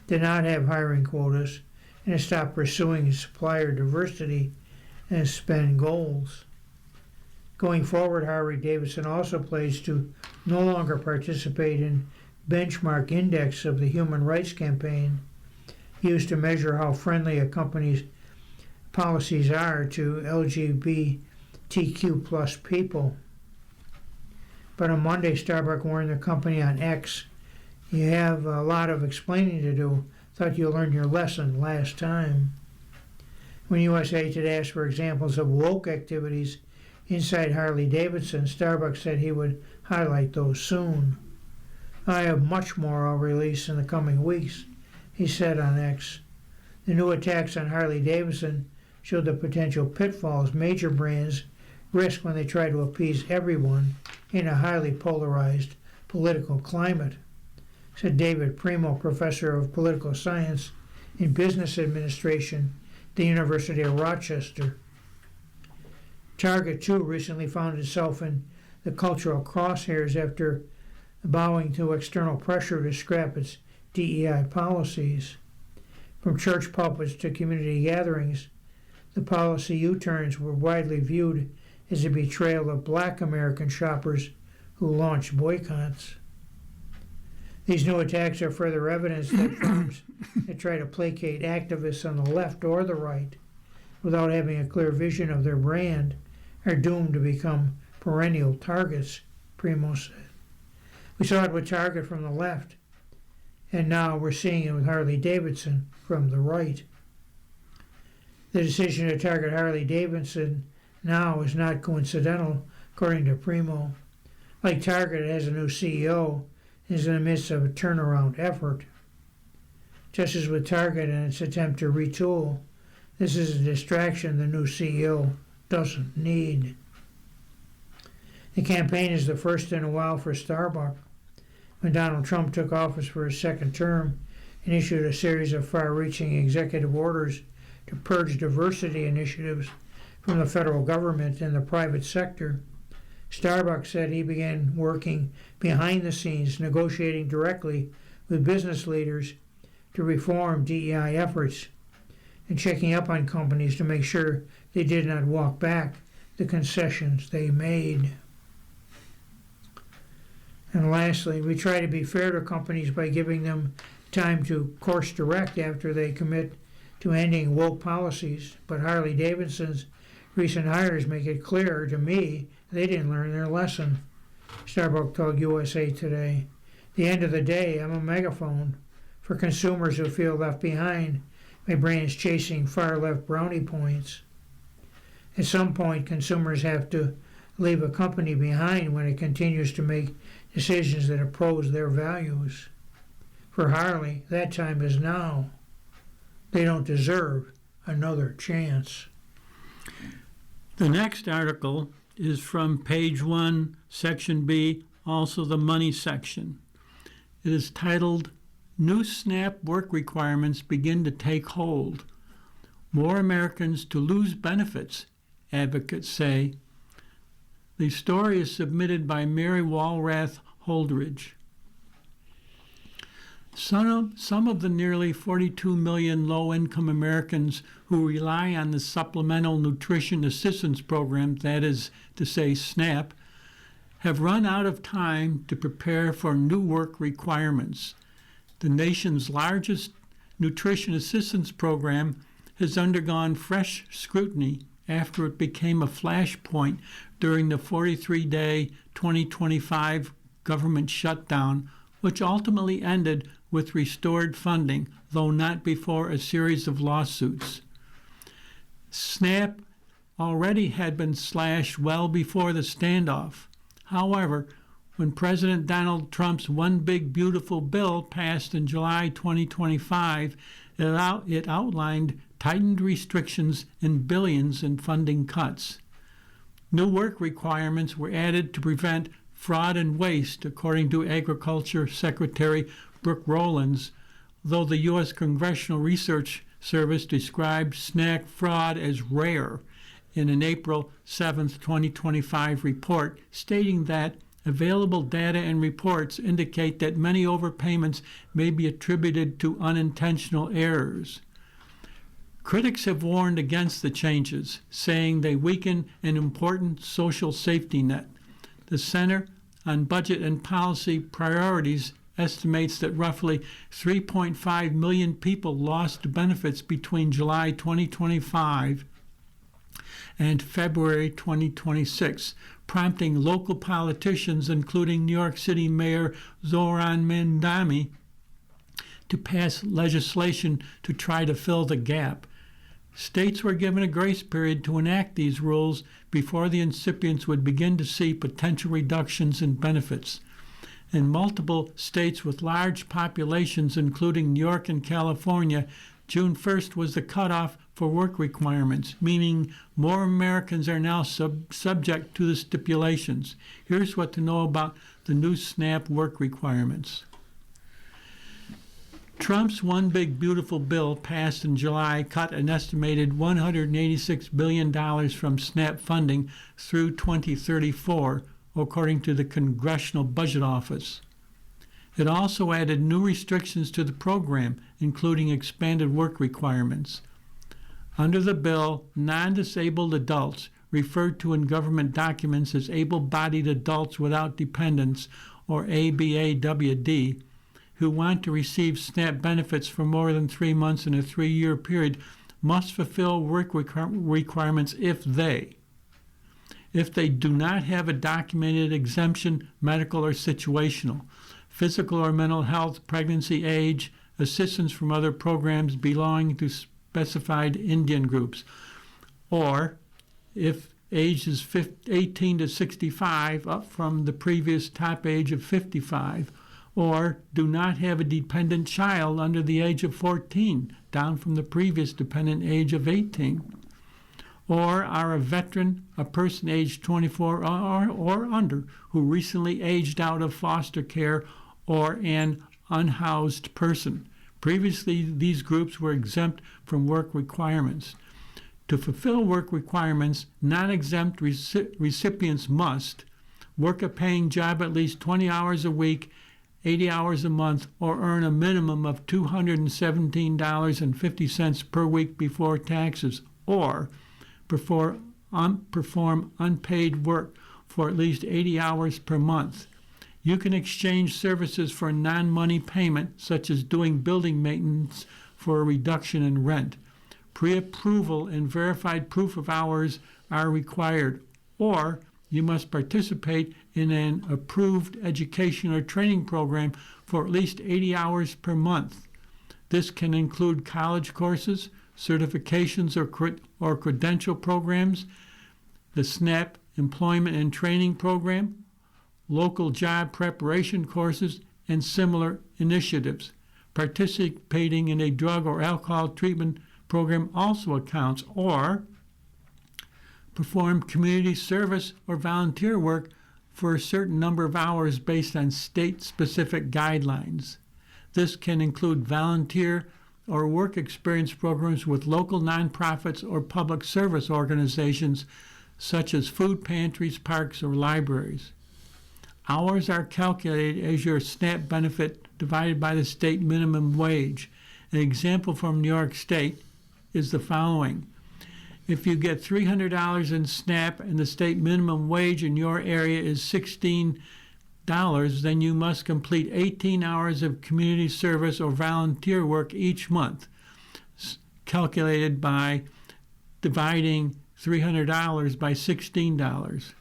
did not have hiring quotas, and has stopped pursuing supplier diversity and spend goals. Going forward, Harley-Davidson also pledged to no longer participate in benchmark index of the Human Rights Campaign, used to measure how friendly a company's policies are to LGBTQ plus people. But on Monday, Starbucks warned the company on X You have a lot of explaining to do. Thought you learned your lesson last time. When USA Today asked for examples of woke activities inside Harley-Davidson, Starbucks said he would highlight those soon. I have much more I'll release in the coming weeks, he said on X. The new attacks on Harley-Davidson showed the potential pitfalls major brands risk when they try to appease everyone in a highly polarized political climate, said David Primo, professor of political science and business administration at the University of Rochester. Target, too, recently found itself in the cultural crosshairs after bowing to external pressure to scrap its DEI policies. From church pulpits to community gatherings, the policy U-turns were widely viewed as a betrayal of black American shoppers who launched boycotts. These new attacks are further evidence that firms that try to placate activists on the left or the right without having a clear vision of their brand are doomed to become perennial targets, Primo said. We saw it with Target from the left, and now we're seeing it with Harley-Davidson from the right. The decision to target Harley-Davidson now is not coincidental, according to Primo. Like Target, it has a new CEO and is in the midst of a turnaround effort. Just as with Target and its attempt to retool, this is a distraction the new CEO doesn't need. The campaign is the first in a while for Starbucks. When Donald Trump took office for his second term and issued a series of far-reaching executive orders to purge diversity initiatives from the federal government and the private sector, Starbucks said he began working behind the scenes, negotiating directly with business leaders to reform DEI efforts and checking up on companies to make sure they did not walk back the concessions they made. And lastly, we try to be fair to companies by giving them time to course correct after they commit to ending woke policies, but Harley-Davidson's recent hires make it clear to me they didn't learn their lesson, Starbucks told USA Today. At the end of the day, I'm a megaphone for consumers who feel left behind by brands chasing far-left brownie points. At some point, consumers have to leave a company behind when it continues to make decisions that oppose their values. For Harley, that time is now. They don't deserve another chance. The next article is from page 1, section B, also the money section. It is titled, New SNAP Work Requirements Begin to Take Hold. More Americans to Lose Benefits, advocates say. The story is submitted by Mary Walrath Holdridge. Some of the nearly 42 million low-income Americans who rely on the Supplemental Nutrition Assistance Program, that is to say SNAP, have run out of time to prepare for new work requirements. The nation's largest nutrition assistance program has undergone fresh scrutiny after it became a flashpoint during the 43-day 2025 government shutdown, which ultimately ended with restored funding, though not before a series of lawsuits. SNAP already had been slashed well before the standoff. However, when President Donald Trump's One Big Beautiful Bill passed in July 2025, it outlined tightened restrictions and billions in funding cuts. New work requirements were added to prevent fraud and waste, according to Agriculture Secretary Brooke Rollins, though the U.S. Congressional Research Service described SNAP fraud as rare in an April 7, 2025 report, stating that available data and reports indicate that many overpayments may be attributed to unintentional errors. Critics have warned against the changes, saying they weaken an important social safety net. The Center on Budget and Policy Priorities estimates that roughly 3.5 million people lost benefits between July 2025 and February 2026, prompting local politicians, including New York City Mayor Zoran Mandami, to pass legislation to try to fill the gap. States were given a grace period to enact these rules before the recipients would begin to see potential reductions in benefits. In multiple states with large populations, including New York and California, June 1st was the cutoff for work requirements, meaning more Americans are now subject to the stipulations. Here's what to know about the new SNAP work requirements. Trump's One Big Beautiful Bill, passed in July, cut an estimated $186 billion from SNAP funding through 2034, according to the Congressional Budget Office. It also added new restrictions to the program, including expanded work requirements. Under the bill, non-disabled adults, referred to in government documents as able-bodied adults without dependents, or ABAWD, who want to receive SNAP benefits for more than 3 months in a 3-year period must fulfill work requirements if they do not have a documented exemption, medical or situational, physical or mental health, pregnancy, age, assistance from other programs belonging to specified Indian groups, or if age is 18 to 65, up from the previous top age of 55, or do not have a dependent child under the age of 14, down from the previous dependent age of 18, or are a veteran, a person aged 24 or under, who recently aged out of foster care, or an unhoused person. Previously, these groups were exempt from work requirements. To fulfill work requirements, non-exempt recipients must work a paying job at least 20 hours a week, 80 hours a month, or earn a minimum of $217.50 per week before taxes, or perform unpaid work for at least 80 hours per month. You can exchange services for non-money payment, such as doing building maintenance for a reduction in rent. Pre-approval and verified proof of hours are required, or you must participate in an approved education or training program for at least 80 hours per month. This can include college courses, certifications, or credential programs, the SNAP Employment and Training Program, local job preparation courses, and similar initiatives. Participating in a drug or alcohol treatment program also accounts, or perform community service or volunteer work for a certain number of hours based on state-specific guidelines. This can include volunteer or work experience programs with local nonprofits or public service organizations such as food pantries, parks, or libraries. Hours are calculated as your SNAP benefit divided by the state minimum wage. An example from New York State is the following. If you get $300 in SNAP and the state minimum wage in your area is $16, then you must complete 18 hours of community service or volunteer work each month, calculated by dividing $300 by $16.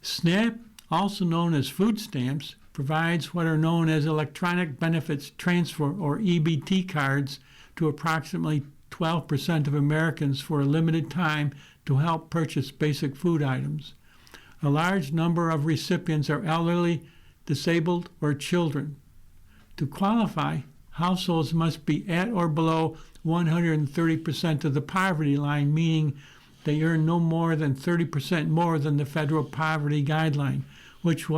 SNAP, also known as food stamps, provides what are known as electronic benefits transfer, or EBT cards, to approximately 12% of Americans for a limited time to help purchase basic food items. A large number of recipients are elderly, disabled, or children. To qualify, households must be at or below 130% of the poverty line, meaning they earn no more than 30% more than the federal poverty guideline, which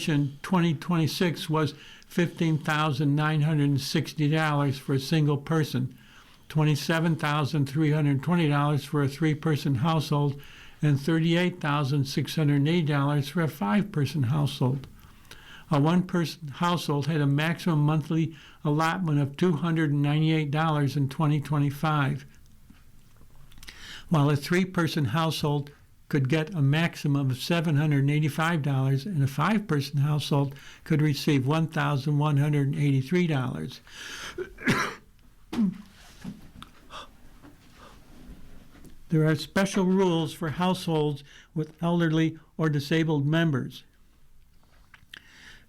in 2026 was $15,960 for a single person, $27,320 for a 3-person household, and $38,680 for a 5-person household. A 1-person household had a maximum monthly allotment of $298 in 2025, while a 3-person household could get a maximum of $785, and a 5-person household could receive $1,183. There are special rules for households with elderly or disabled members.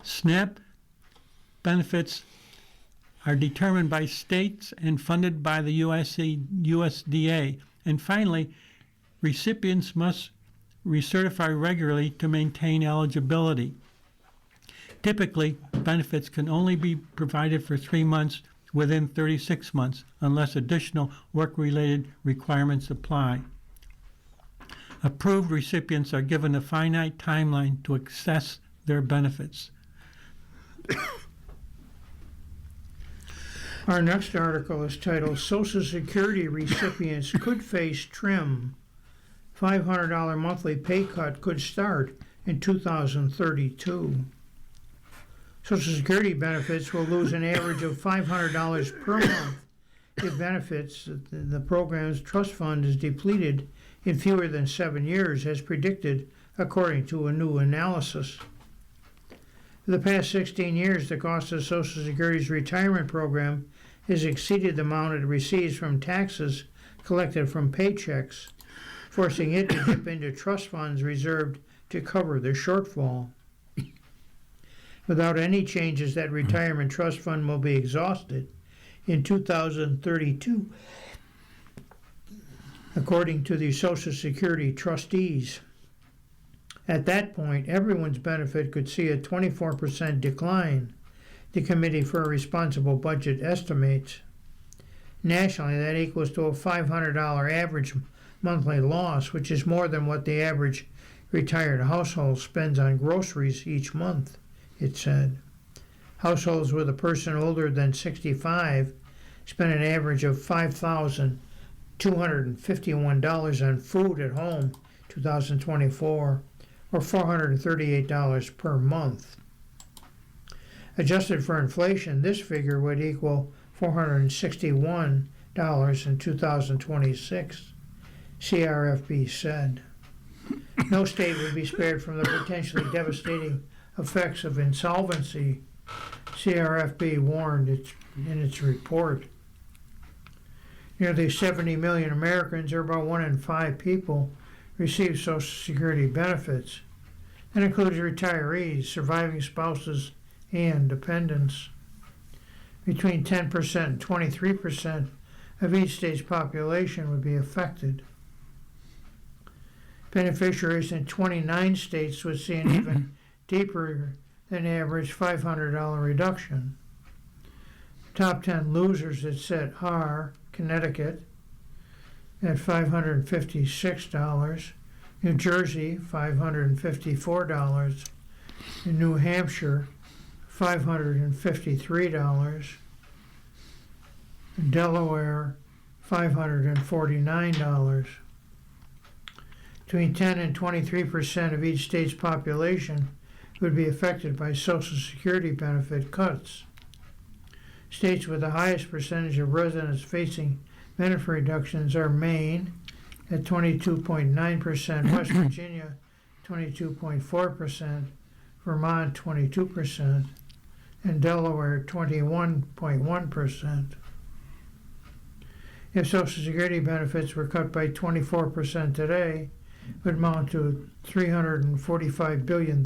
SNAP benefits are determined by states and funded by the USDA. And finally, recipients must recertify regularly to maintain eligibility. Typically, benefits can only be provided for 3 months within 36 months unless additional work-related requirements apply. Approved recipients are given a finite timeline to access their benefits. Our next article is titled Social Security Recipients Could Face Trim. $500 monthly pay cut could start in 2032. Social Security benefits will lose an average of $500 per month if benefits the program's trust fund is depleted in fewer than 7 years, as predicted according to a new analysis. For the past 16 years, the cost of Social Security's retirement program has exceeded the amount it receives from taxes collected from paychecks, forcing it to dip into trust funds reserved to cover the shortfall. Without any changes, that retirement trust fund will be exhausted in 2032, according to the Social Security trustees. At that point, everyone's benefit could see a 24% decline, the Committee for a Responsible Budget estimates. Nationally, that equals to a $500 average monthly loss, which is more than what the average retired household spends on groceries each month, it said. Households with a person older than 65 spend an average of $5,251 on food at home 2024, or $438 per month. Adjusted for inflation, this figure would equal $461 in 2026, CRFB said. No state would be spared from the potentially devastating effects of insolvency, CRFB warned in its report. Nearly 70 million Americans, or about 1 in 5 people, receive Social Security benefits. That includes retirees, surviving spouses, and dependents. Between 10% and 23% of each state's population would be affected. Beneficiaries in 29 states would see an even deeper than average $500 reduction. Top 10 losers, it said, are Connecticut at $556, New Jersey $554, and New Hampshire $553, and Delaware $549. Between 10 and 23% of each state's population would be affected by Social Security benefit cuts. States with the highest percentage of residents facing benefit reductions are Maine at 22.9%, West Virginia 22.4%, Vermont 22%, and Delaware 21.1%. If Social Security benefits were cut by 24% today, it would amount to $345 billion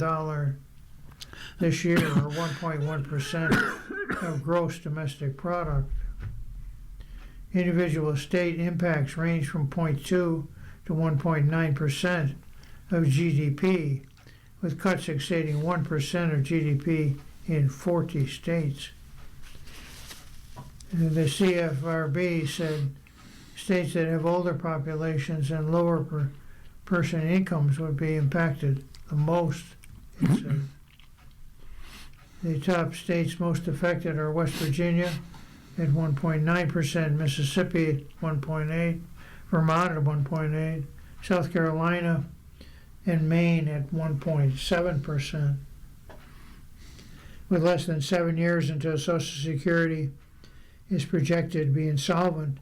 this year, or 1.1% of gross domestic product. Individual state impacts range from 0.2 to 1.9% of GDP, with cuts exceeding 1% of GDP in 40 states. And the CFRB said states that have older populations and lower per person incomes would be impacted the most, it said. The top states most affected are West Virginia at 1.9%, Mississippi at 1.8%, Vermont at 1.8%, South Carolina and Maine at 1.7%. With less than 7 years until Social Security is projected to be insolvent,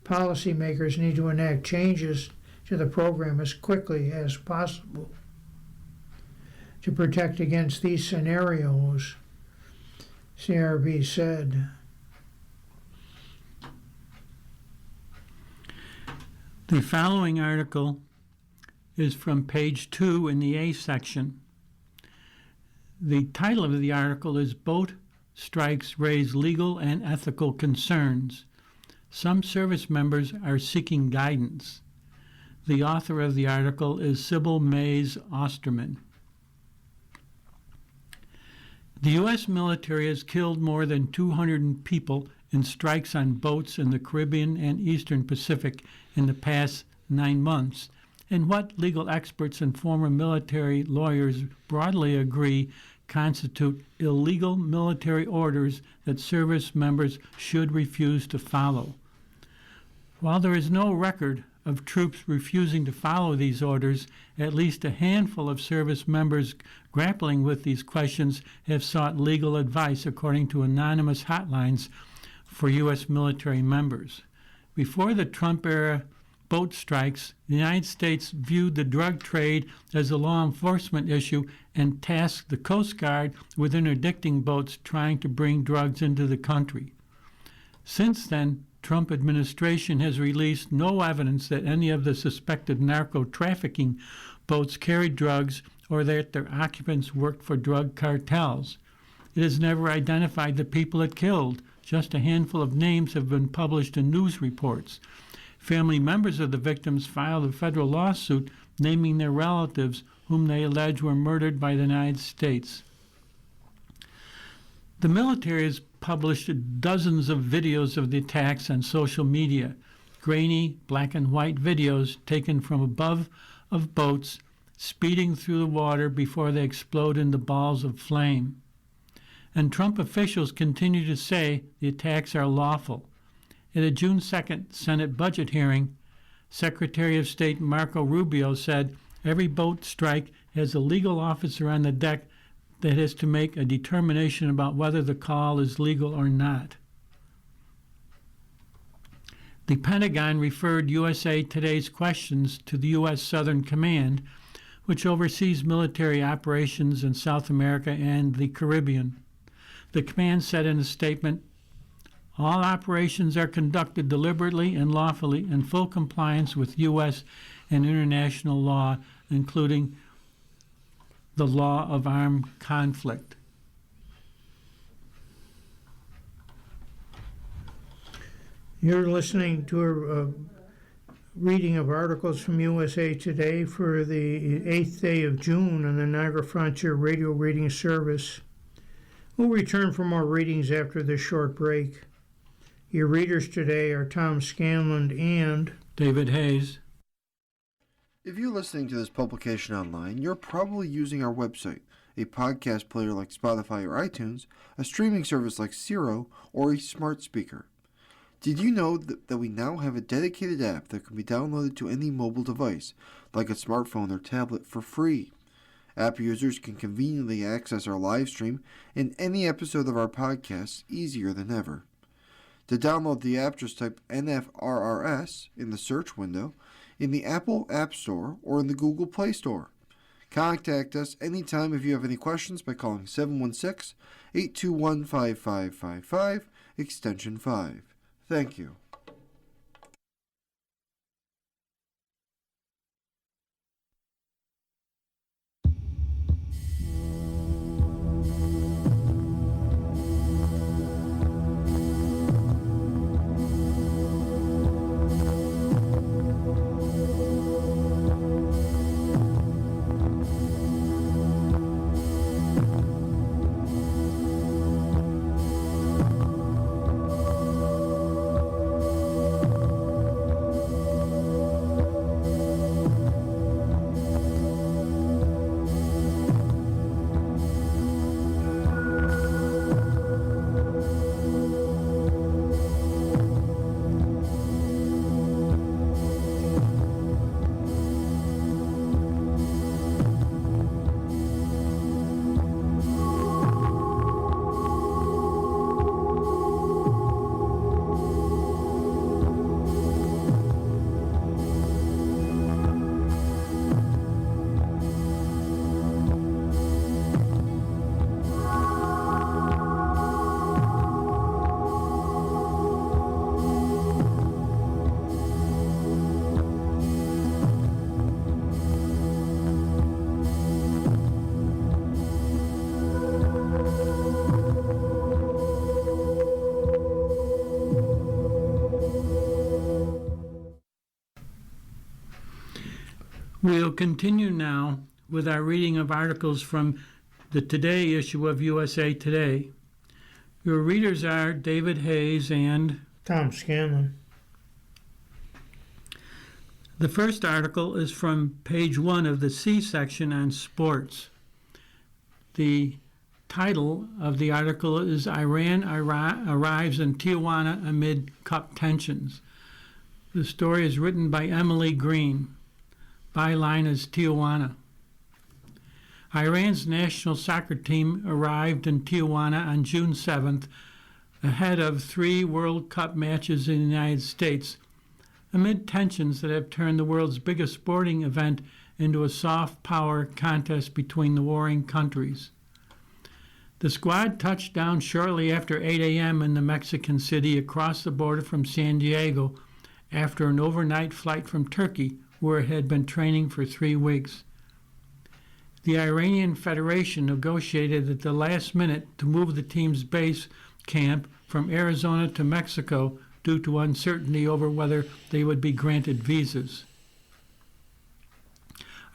policymakers need to enact changes to the program as quickly as possible to protect against these scenarios, CRB said. The following article is from page 2 in the A section. The title of the article is Boat Strikes Raise Legal and Ethical Concerns. Some service members are seeking guidance. The author of the article is Sybil Mays Osterman. The U.S. military has killed more than 200 people in strikes on boats in the Caribbean and Eastern Pacific in the past 9 months, and what legal experts and former military lawyers broadly agree constitute illegal military orders that service members should refuse to follow. While there is no record of troops refusing to follow these orders, at least a handful of service members grappling with these questions have sought legal advice according to anonymous hotlines for U.S. military members. Before the Trump-era boat strikes, the United States viewed the drug trade as a law enforcement issue and tasked the Coast Guard with interdicting boats trying to bring drugs into the country. Since then, Trump administration has released no evidence that any of the suspected narco-trafficking boats carried drugs or that their occupants worked for drug cartels. It has never identified the people it killed. Just a handful of names have been published in news reports. Family members of the victims filed a federal lawsuit naming their relatives whom they allege were murdered by the United States. The military has published dozens of videos of the attacks on social media, grainy black and white videos taken from above of boats speeding through the water before they explode into balls of flame. And Trump officials continue to say the attacks are lawful. At a June 2nd Senate budget hearing, Secretary of State Marco Rubio said every boat strike has a legal officer on the deck that has to make a determination about whether the call is legal or not. The Pentagon referred USA Today's questions to the U.S. Southern Command, which oversees military operations in South America and the Caribbean. The command said in a statement, "All operations are conducted deliberately and lawfully in full compliance with U.S. and international law, including the law of armed conflict." You're listening to a reading of articles from USA Today for the 8th day of June on the Niagara Frontier Radio Reading Service. We'll return for more readings after this short break. Your readers today are Tom Scanlon and David Hayes. If you're listening to this publication online, you're probably using our website, a podcast player like Spotify or iTunes, a streaming service like Siro, or a smart speaker. Did you know that we now have a dedicated app that can be downloaded to any mobile device, like a smartphone or tablet, for free? App users can conveniently access our live stream and any episode of our podcast easier than ever. To download the app, just type NFRRS in the search window in the Apple App Store or in the Google Play Store. Contact us anytime if you have any questions by calling 716-821-5555, extension 5. Thank you. We'll continue now with our reading of articles from the Today issue of USA Today. Your readers are David Hayes and Tom Scanlon. the first article is from page 1 of the C section on sports. The title of the article is Iran arrives in Tijuana amid cup tensions. The story is written by Emily Green. Byline is Tijuana. Iran's national soccer team arrived in Tijuana on June 7th, ahead of 3 World Cup matches in the United States, amid tensions that have turned the world's biggest sporting event into a soft power contest between the warring countries. The squad touched down shortly after 8 a.m. in the Mexican city across the border from San Diego after an overnight flight from Turkey, where it had been training for 3 weeks. The Iranian Federation negotiated at the last minute to move the team's base camp from Arizona to Mexico due to uncertainty over whether they would be granted visas.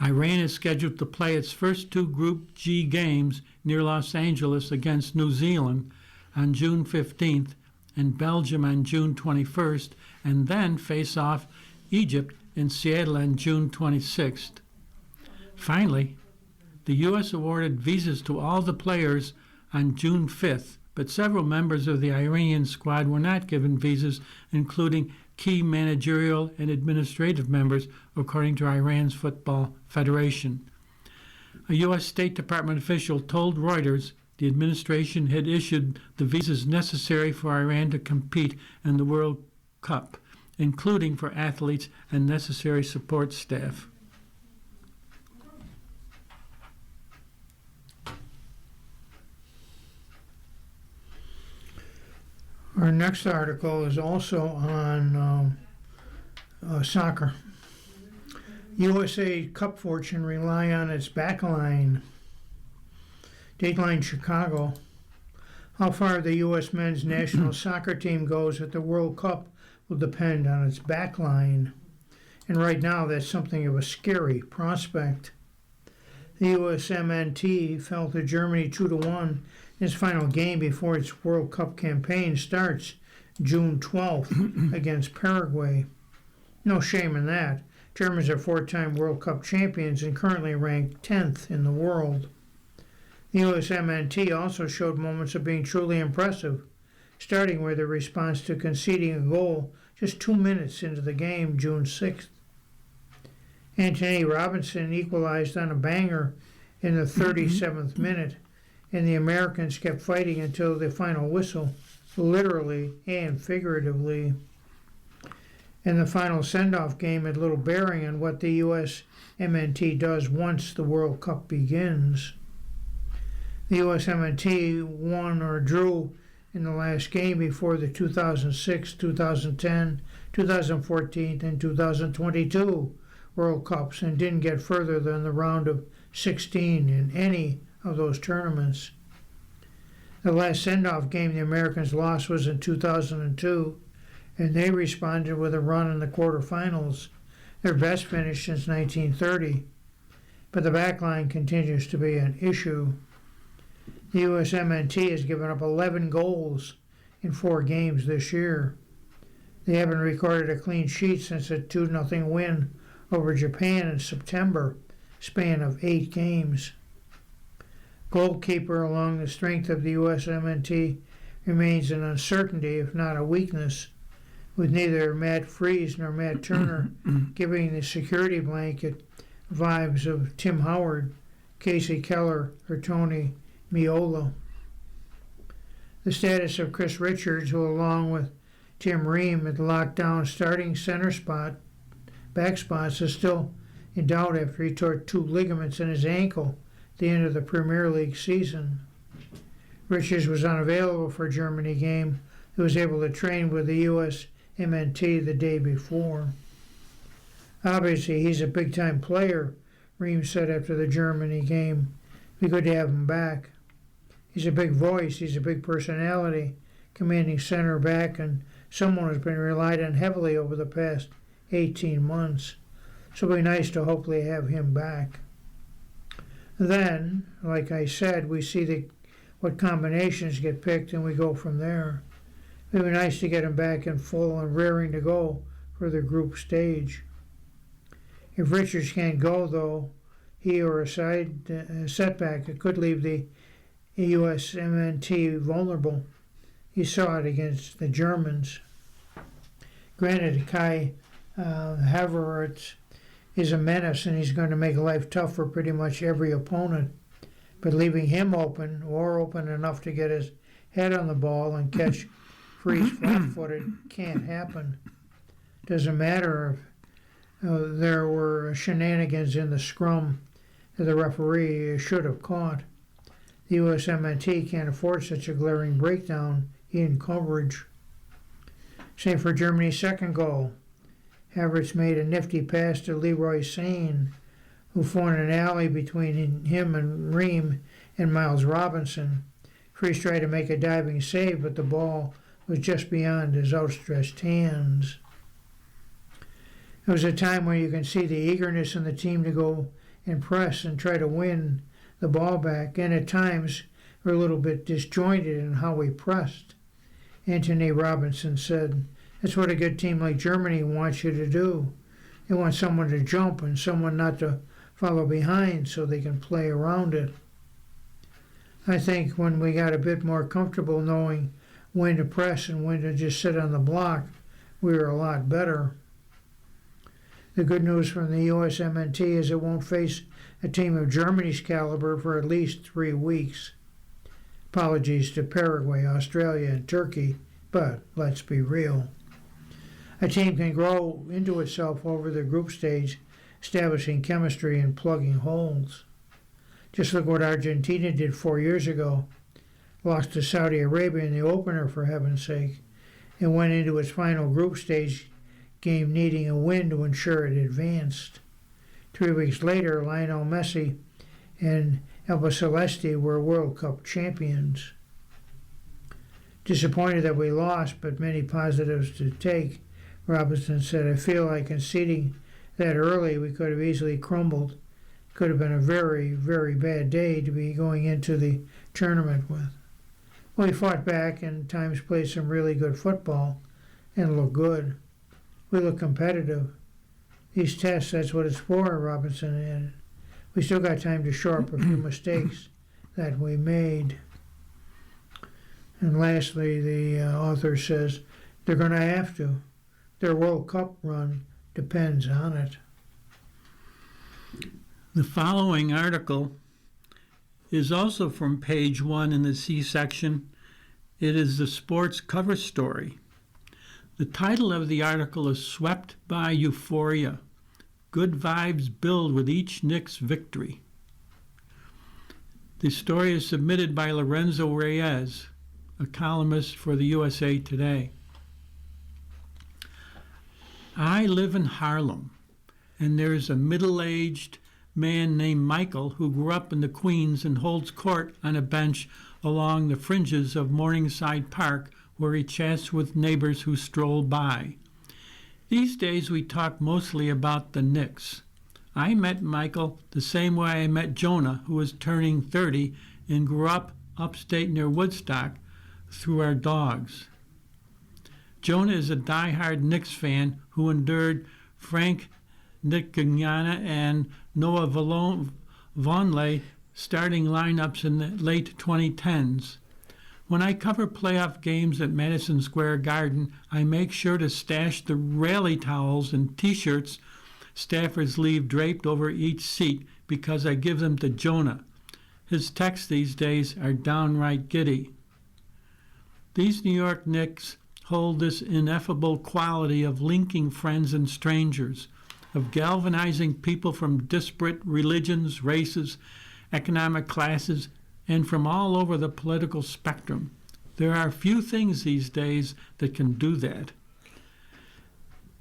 Iran is scheduled to play its first 2 Group G games near Los Angeles against New Zealand on June 15th and Belgium on June 21st, and then face off Egypt in Seattle on June 26th. Finally, the U.S. awarded visas to all the players on June 5th, but several members of the Iranian squad were not given visas, including key managerial and administrative members, according to Iran's Football Federation. A U.S. State Department official told Reuters the administration had issued the visas necessary for Iran to compete in the World Cup, including for athletes and necessary support staff. Our next article is also on soccer. USA Cup fortune rely on its backline. Dateline Chicago. How far the U.S. men's national soccer team goes at the World Cup will depend on its backline. And right now, that's something of a scary prospect. The USMNT fell to Germany 2-1 in its final game before its World Cup campaign starts June 12th against Paraguay. No shame in that. Germans are 4-time World Cup champions and currently ranked 10th in the world. The USMNT also showed moments of being truly impressive, starting with a response to conceding a goal just 2 minutes into the game, June 6th. Anthony Robinson equalized on a banger in the 37th minute, and the Americans kept fighting until the final whistle, literally and figuratively. And the final send-off game had little bearing on what the USMNT does once the World Cup begins. The USMNT won or drew in the last game before the 2006, 2010, 2014, and 2022 World Cups and didn't get further than the round of 16 in any of those tournaments. The last send-off game the Americans lost was in 2002, and they responded with a run in the quarterfinals, their best finish since 1930. But the backline continues to be an issue. The USMNT has given up 11 goals in 4 games this year. They haven't recorded a clean sheet since a 2-0 win over Japan in September, span of 8 games. Goalkeeper along the strength of the USMNT remains an uncertainty, if not a weakness, with neither Matt Freese nor Matt Turner giving the security blanket vibes of Tim Howard, Casey Keller, or Tony Meola. The status of Chris Richards, who along with Tim Ream had locked down starting center back spots, is still in doubt after he tore 2 ligaments in his ankle at the end of the Premier League season. Richards was unavailable for a Germany game. He was able to train with the USMNT the day before. Obviously, he's a big-time player, Ream said after the Germany game. It'd be good to have him back. He's a big voice, he's a big personality, commanding center back, and someone who's been relied on heavily over the past 18 months. So it'll be nice to hopefully have him back. Then, like I said, we see what combinations get picked and we go from there. It'd be nice to get him back in full and rearing to go for the group stage. If Richards can't go, though, he or a setback, it could leave the USMNT vulnerable. You saw it against the Germans. Granted, Kai Havertz is a menace and he's going to make life tough for pretty much every opponent. But leaving him open, or open enough to get his head on the ball and catch Freeze flat-footed, can't happen. Doesn't matter if there were shenanigans in the scrum that the referee should have caught. The USMNT can't afford such a glaring breakdown in coverage. Same for Germany's second goal. Havertz made a nifty pass to Leroy Sane, who formed an alley between him and Ream and Miles Robinson. Freeze tried to make a diving save, but the ball was just beyond his outstretched hands. It was a time where you can see the eagerness in the team to go and press and try to win the ball back, and at times we're a little bit disjointed in how we pressed. Anthony Robinson said, "That's what a good team like Germany wants you to do. They want someone to jump and someone not to follow behind so they can play around it." I think when we got a bit more comfortable knowing when to press and when to just sit on the block, we were a lot better. The good news from the USMNT is it won't face a team of Germany's caliber for at least 3 weeks. Apologies to Paraguay, Australia, and Turkey, but let's be real. A team can grow into itself over the group stage, establishing chemistry and plugging holes. Just look what Argentina did 4 years ago. Lost to Saudi Arabia in the opener, for heaven's sake, and went into its final group stage game needing a win to ensure it advanced. 3 weeks later, Lionel Messi and Alba Celeste were World Cup champions. Disappointed that we lost, but many positives to take. Robinson said, "I feel like conceding that early we could have easily crumbled. Could have been a very, very bad day to be going into the tournament with." Well, we fought back and at times played some really good football and looked good. We look competitive. These tests, that's what it's for, Robinson added. We still got time to shore up a few mistakes that we made. And lastly, the author says they're going to have to. Their World Cup run depends on it. The following article is also from page 1 in the C section. It is the sports cover story. The title of the article is Swept by Euphoria. Good vibes build with each Knicks victory. The story is submitted by Lorenzo Reyes, a columnist for the USA Today. I live in Harlem, and there's a middle-aged man named Michael who grew up in the Queens and holds court on a bench along the fringes of Morningside Park, where he chats with neighbors who stroll by. These days we talk mostly about the Knicks. I met Michael the same way I met Jonah, who was turning 30 and grew up upstate near Woodstock, through our dogs. Jonah is a diehard Knicks fan who endured Frank Ntilikina and Noah Vonleh starting lineups in the late 2010s. When I cover playoff games at Madison Square Garden, I make sure to stash the rally towels and T-shirts staffers leave draped over each seat because I give them to Jonah. His texts these days are downright giddy. These New York Knicks hold this ineffable quality of linking friends and strangers, of galvanizing people from disparate religions, races, economic classes, and from all over the political spectrum. There are few things these days that can do that.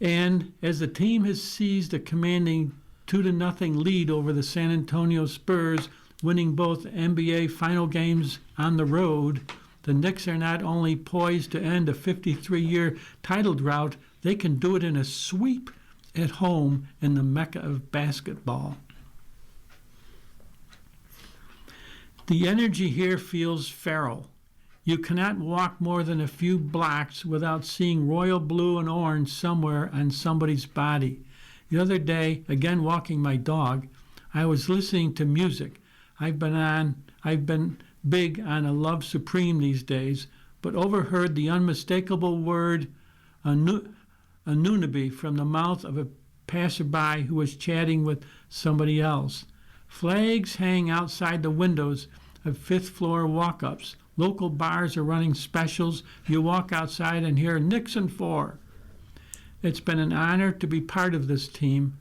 And as the team has seized a commanding 2-0 lead over the San Antonio Spurs, winning both NBA final games on the road, the Knicks are not only poised to end a 53-year title drought, they can do it in a sweep at home in the mecca of basketball. The energy here feels feral. You cannot walk more than a few blocks without seeing royal blue and orange somewhere on somebody's body. The other day, again walking my dog, I was listening to music. I've been big on a Love Supreme these days, but overheard the unmistakable word Anunnaki from the mouth of a passerby who was chatting with somebody else. Flags hang outside the windows of fifth-floor walk-ups. Local bars are running specials. You walk outside and hear Nixon 4. It's been an honor to be part of this team,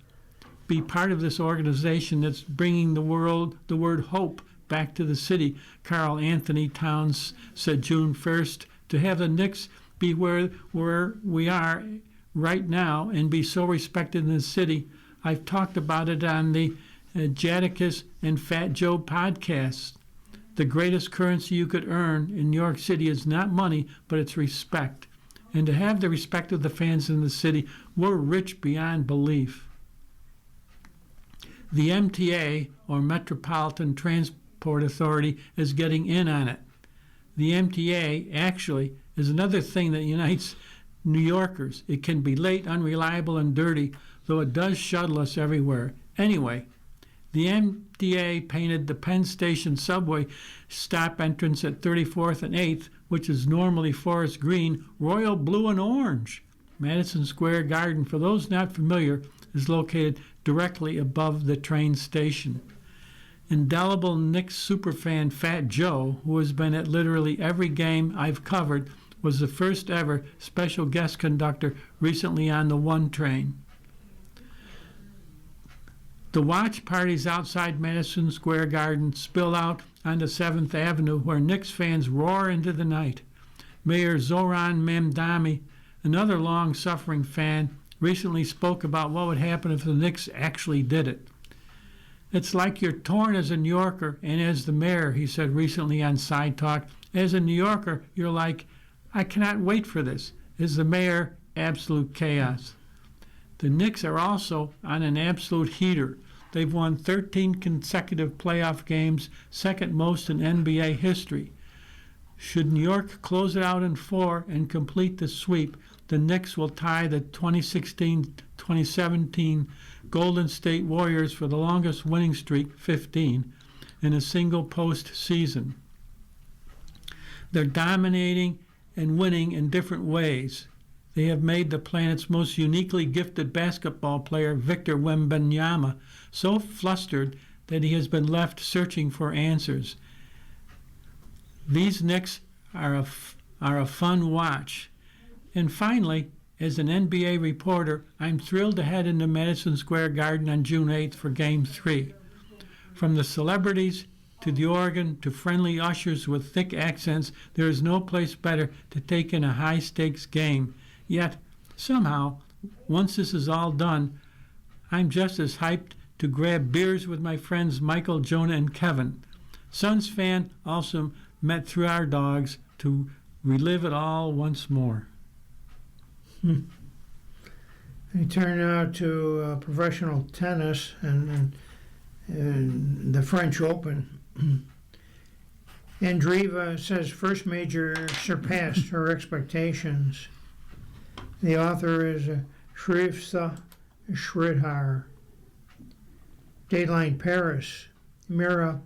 be part of this organization that's bringing the word hope back to the city. Carl Anthony Towns said June 1st, to have the Knicks be where we are right now and be so respected in the city. I've talked about it on the Jadakiss and Fat Joe podcasts. The greatest currency you could earn in New York City is not money, but it's respect. And to have the respect of the fans in the city, we're rich beyond belief. The MTA, or Metropolitan Transport Authority, is getting in on it. The MTA actually is another thing that unites New Yorkers. It can be late, unreliable, and dirty, though it does shuttle us everywhere. Anyway, the MTA painted the Penn Station subway stop entrance at 34th and 8th, which is normally forest green, royal blue and orange. Madison Square Garden, for those not familiar, is located directly above the train station. Indelible Knicks superfan Fat Joe, who has been at literally every game I've covered, was the first ever special guest conductor recently on the 1 train. The watch parties outside Madison Square Garden spill out onto 7th Avenue, where Knicks fans roar into the night. Mayor Zoran Mamdani, another long-suffering fan, recently spoke about what would happen if the Knicks actually did it. It's like you're torn as a New Yorker and as the mayor, he said recently on Side Talk. As a New Yorker, you're like, I cannot wait for this. As the mayor, absolute chaos. The Knicks are also on an absolute heater. They've won 13 consecutive playoff games, second most in NBA history. Should New York close it out in 4 and complete the sweep, the Knicks will tie the 2016-2017 Golden State Warriors for the longest winning streak, 15, in a single postseason. They're dominating and winning in different ways. They have made the planet's most uniquely gifted basketball player, Victor Wembanyama, so flustered that he has been left searching for answers. These Knicks are a fun watch. And finally, as an NBA reporter, I'm thrilled to head into Madison Square Garden on June 8th for Game 3. From the celebrities to the organ to friendly ushers with thick accents, there is no place better to take in a high-stakes game. Yet, somehow, once this is all done, I'm just as hyped to grab beers with my friends Michael, Jonah, and Kevin. Suns fan also met through our dogs to relive it all once more. We turn now to professional tennis and the French Open. Andreeva says first major surpassed her expectations. The author is Shrivsa Sridhar. Dateline Paris. Mira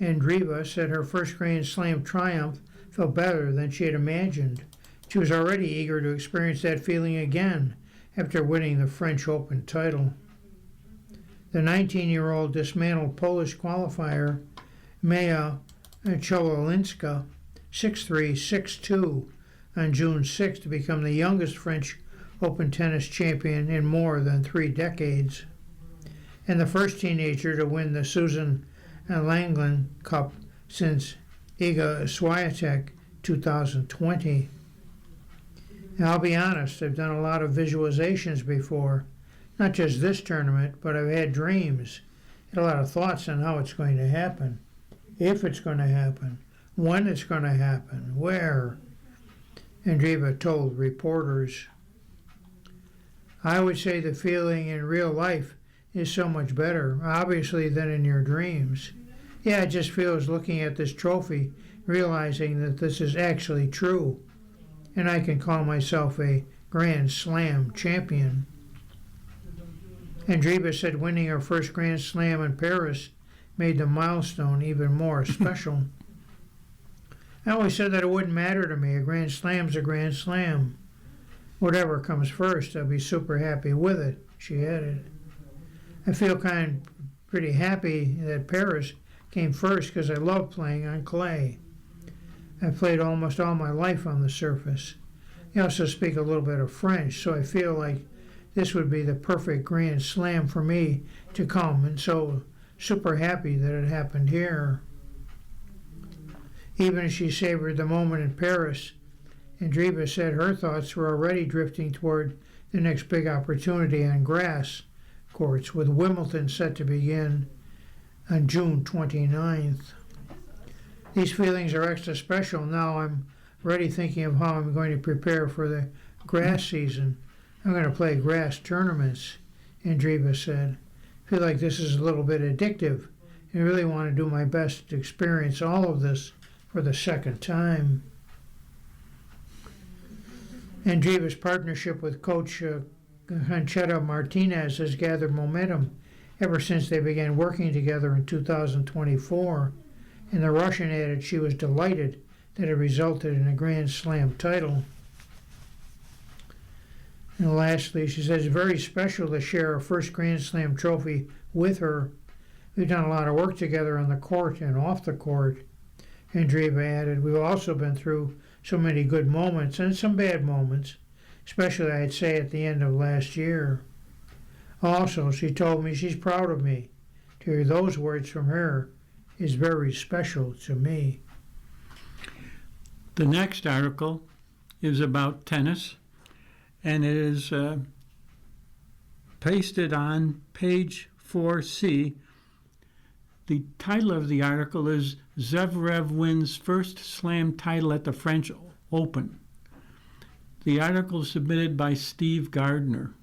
Andreeva said her first Grand Slam triumph felt better than she had imagined. She was already eager to experience that feeling again after winning the French Open title. The 19-year-old dismantled Polish qualifier Maja Chololinska 6-3, 6-2 on June 6th to become the youngest French Open tennis champion in more than 3 decades, and the first teenager to win the Susan Langland Cup since Iga Swiatek 2020. Now, I'll be honest, I've done a lot of visualizations before, not just this tournament, but I've had dreams, had a lot of thoughts on how it's going to happen, if it's going to happen, when it's going to happen, where. Andreeva told reporters, I would say the feeling in real life is so much better, obviously, than in your dreams. Yeah, it just feels looking at this trophy, realizing that this is actually true, and I can call myself a Grand Slam champion. Andreeva said winning her first Grand Slam in Paris made the milestone even more special. I always said that it wouldn't matter to me. A Grand Slam's a Grand Slam. Whatever comes first, I'll be super happy with it, she added. I feel pretty happy that Paris came first because I love playing on clay. I've played almost all my life on the surface. I also speak a little bit of French, so I feel like this would be the perfect Grand Slam for me to come, and so super happy that it happened here. Even as she savored the moment in Paris, Andreeva said her thoughts were already drifting toward the next big opportunity on grass courts, with Wimbledon set to begin on June 29th. These feelings are extra special now. I'm already thinking of how I'm going to prepare for the grass season. I'm going to play grass tournaments, Andreeva said. I feel like this is a little bit addictive, and I really want to do my best to experience all of this for the second time. Andreeva's partnership with coach Conchita Martinez has gathered momentum ever since they began working together in 2024, and the Russian added she was delighted that it resulted in a Grand Slam title. And lastly, she says it's very special to share her first Grand Slam trophy with her. We've done a lot of work together on the court and off the court. Andreeva added, we've also been through so many good moments and some bad moments, especially I'd say at the end of last year. Also, she told me she's proud of me. To hear those words from her is very special to me. The next article is about tennis, and it is pasted on page 4C. The title of the article is Zverev wins first slam title at the French Open. The article is submitted by Steve Gardner.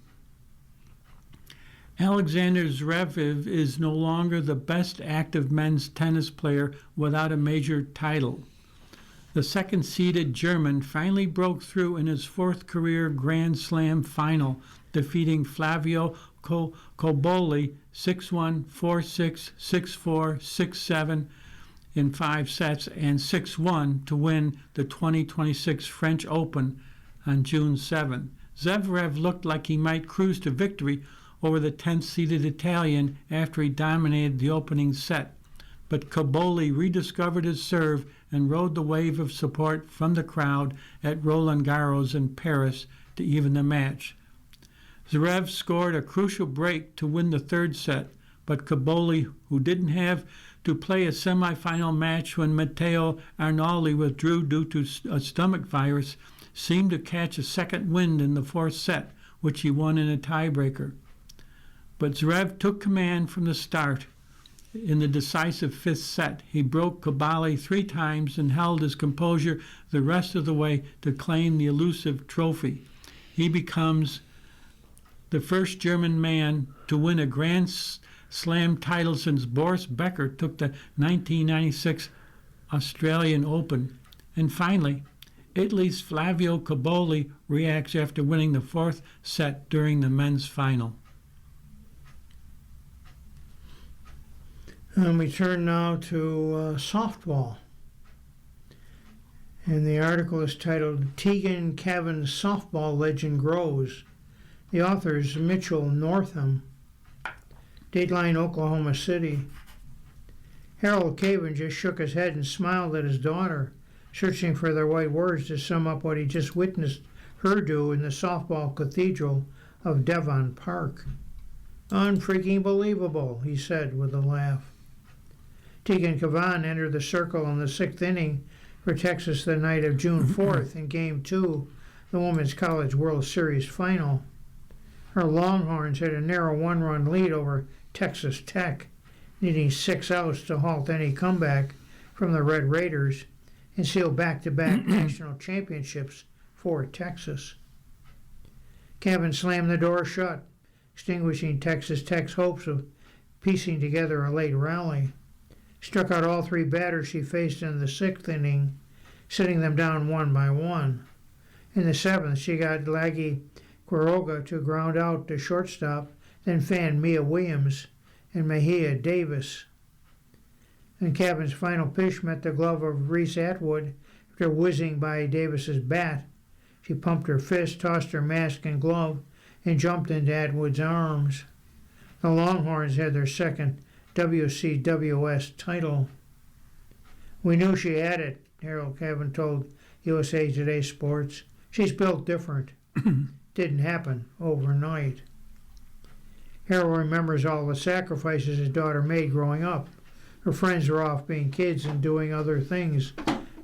Alexander Zverev is no longer the best active men's tennis player without a major title. The second-seeded German finally broke through in his fourth career Grand Slam final, defeating Flavio Cobolli 6-1, 4-6, 6-4, 6-7 in 5 sets and 6-1 to win the 2026 French Open on June 7. Zverev looked like he might cruise to victory over the 10th-seeded Italian after he dominated the opening set, but Cobolli rediscovered his serve and rode the wave of support from the crowd at Roland Garros in Paris to even the match. Zverev scored a crucial break to win the third set, but Cobolli, who didn't have to play a semifinal match when Matteo Arnaldi withdrew due to a stomach virus, seemed to catch a second wind in the fourth set, which he won in a tiebreaker. But Zverev took command from the start. In the decisive fifth set, he broke Cobolli 3 times and held his composure the rest of the way to claim the elusive trophy. He becomes the first German man to win a Grand Slam title since Boris Becker took the 1996 Australian Open. And finally, Italy's Flavio Cobolli reacts after winning the fourth set during the men's final. And we turn now to softball. And the article is titled Tegan Cavan's Softball Legend Grows. The author is Mitchell Northam. Dateline, Oklahoma City. Harold Cavan just shook his head and smiled at his daughter, searching for the right words to sum up what he just witnessed her do in the softball cathedral of Devon Park. Unfreaking believable, he said with a laugh. Tegan Cavan entered the circle in the 6th inning for Texas the night of June 4th in Game 2, the Women's College World Series Final. Her Longhorns had a narrow 1-run lead over Texas Tech, needing 6 outs to halt any comeback from the Red Raiders and seal back-to-back national championships for Texas. Cavan slammed the door shut, extinguishing Texas Tech's hopes of piecing together a late rally. Struck out all three batters she faced in the sixth inning, sitting them down one by one. In the seventh, she got Laggy Quiroga to ground out to shortstop, then fanned Mia Williams and Mejia Davis. And Cavan's final pitch met the glove of Reese Atwood after whizzing by Davis's bat. She pumped her fist, tossed her mask and glove, and jumped into Atwood's arms. The Longhorns had their second WCWS title. "We knew she had it," Harold Cavan told USA Today Sports. "She's built different." Didn't happen overnight. Harold remembers all the sacrifices his daughter made growing up. Her friends were off being kids and doing other things,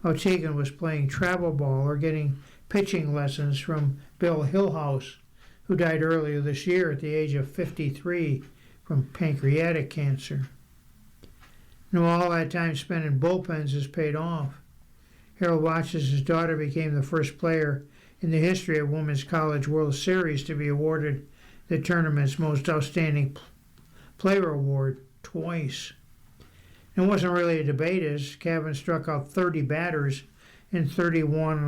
while Tegan was playing travel ball or getting pitching lessons from Bill Hillhouse, who died earlier this year at the age of 53 from pancreatic cancer. Now all that time spent in bullpens has paid off. Harold watches his daughter became the first player in the history of Women's College World Series to be awarded the tournament's most outstanding player award twice. It wasn't really a debate as Cavan struck out 30 batters in 33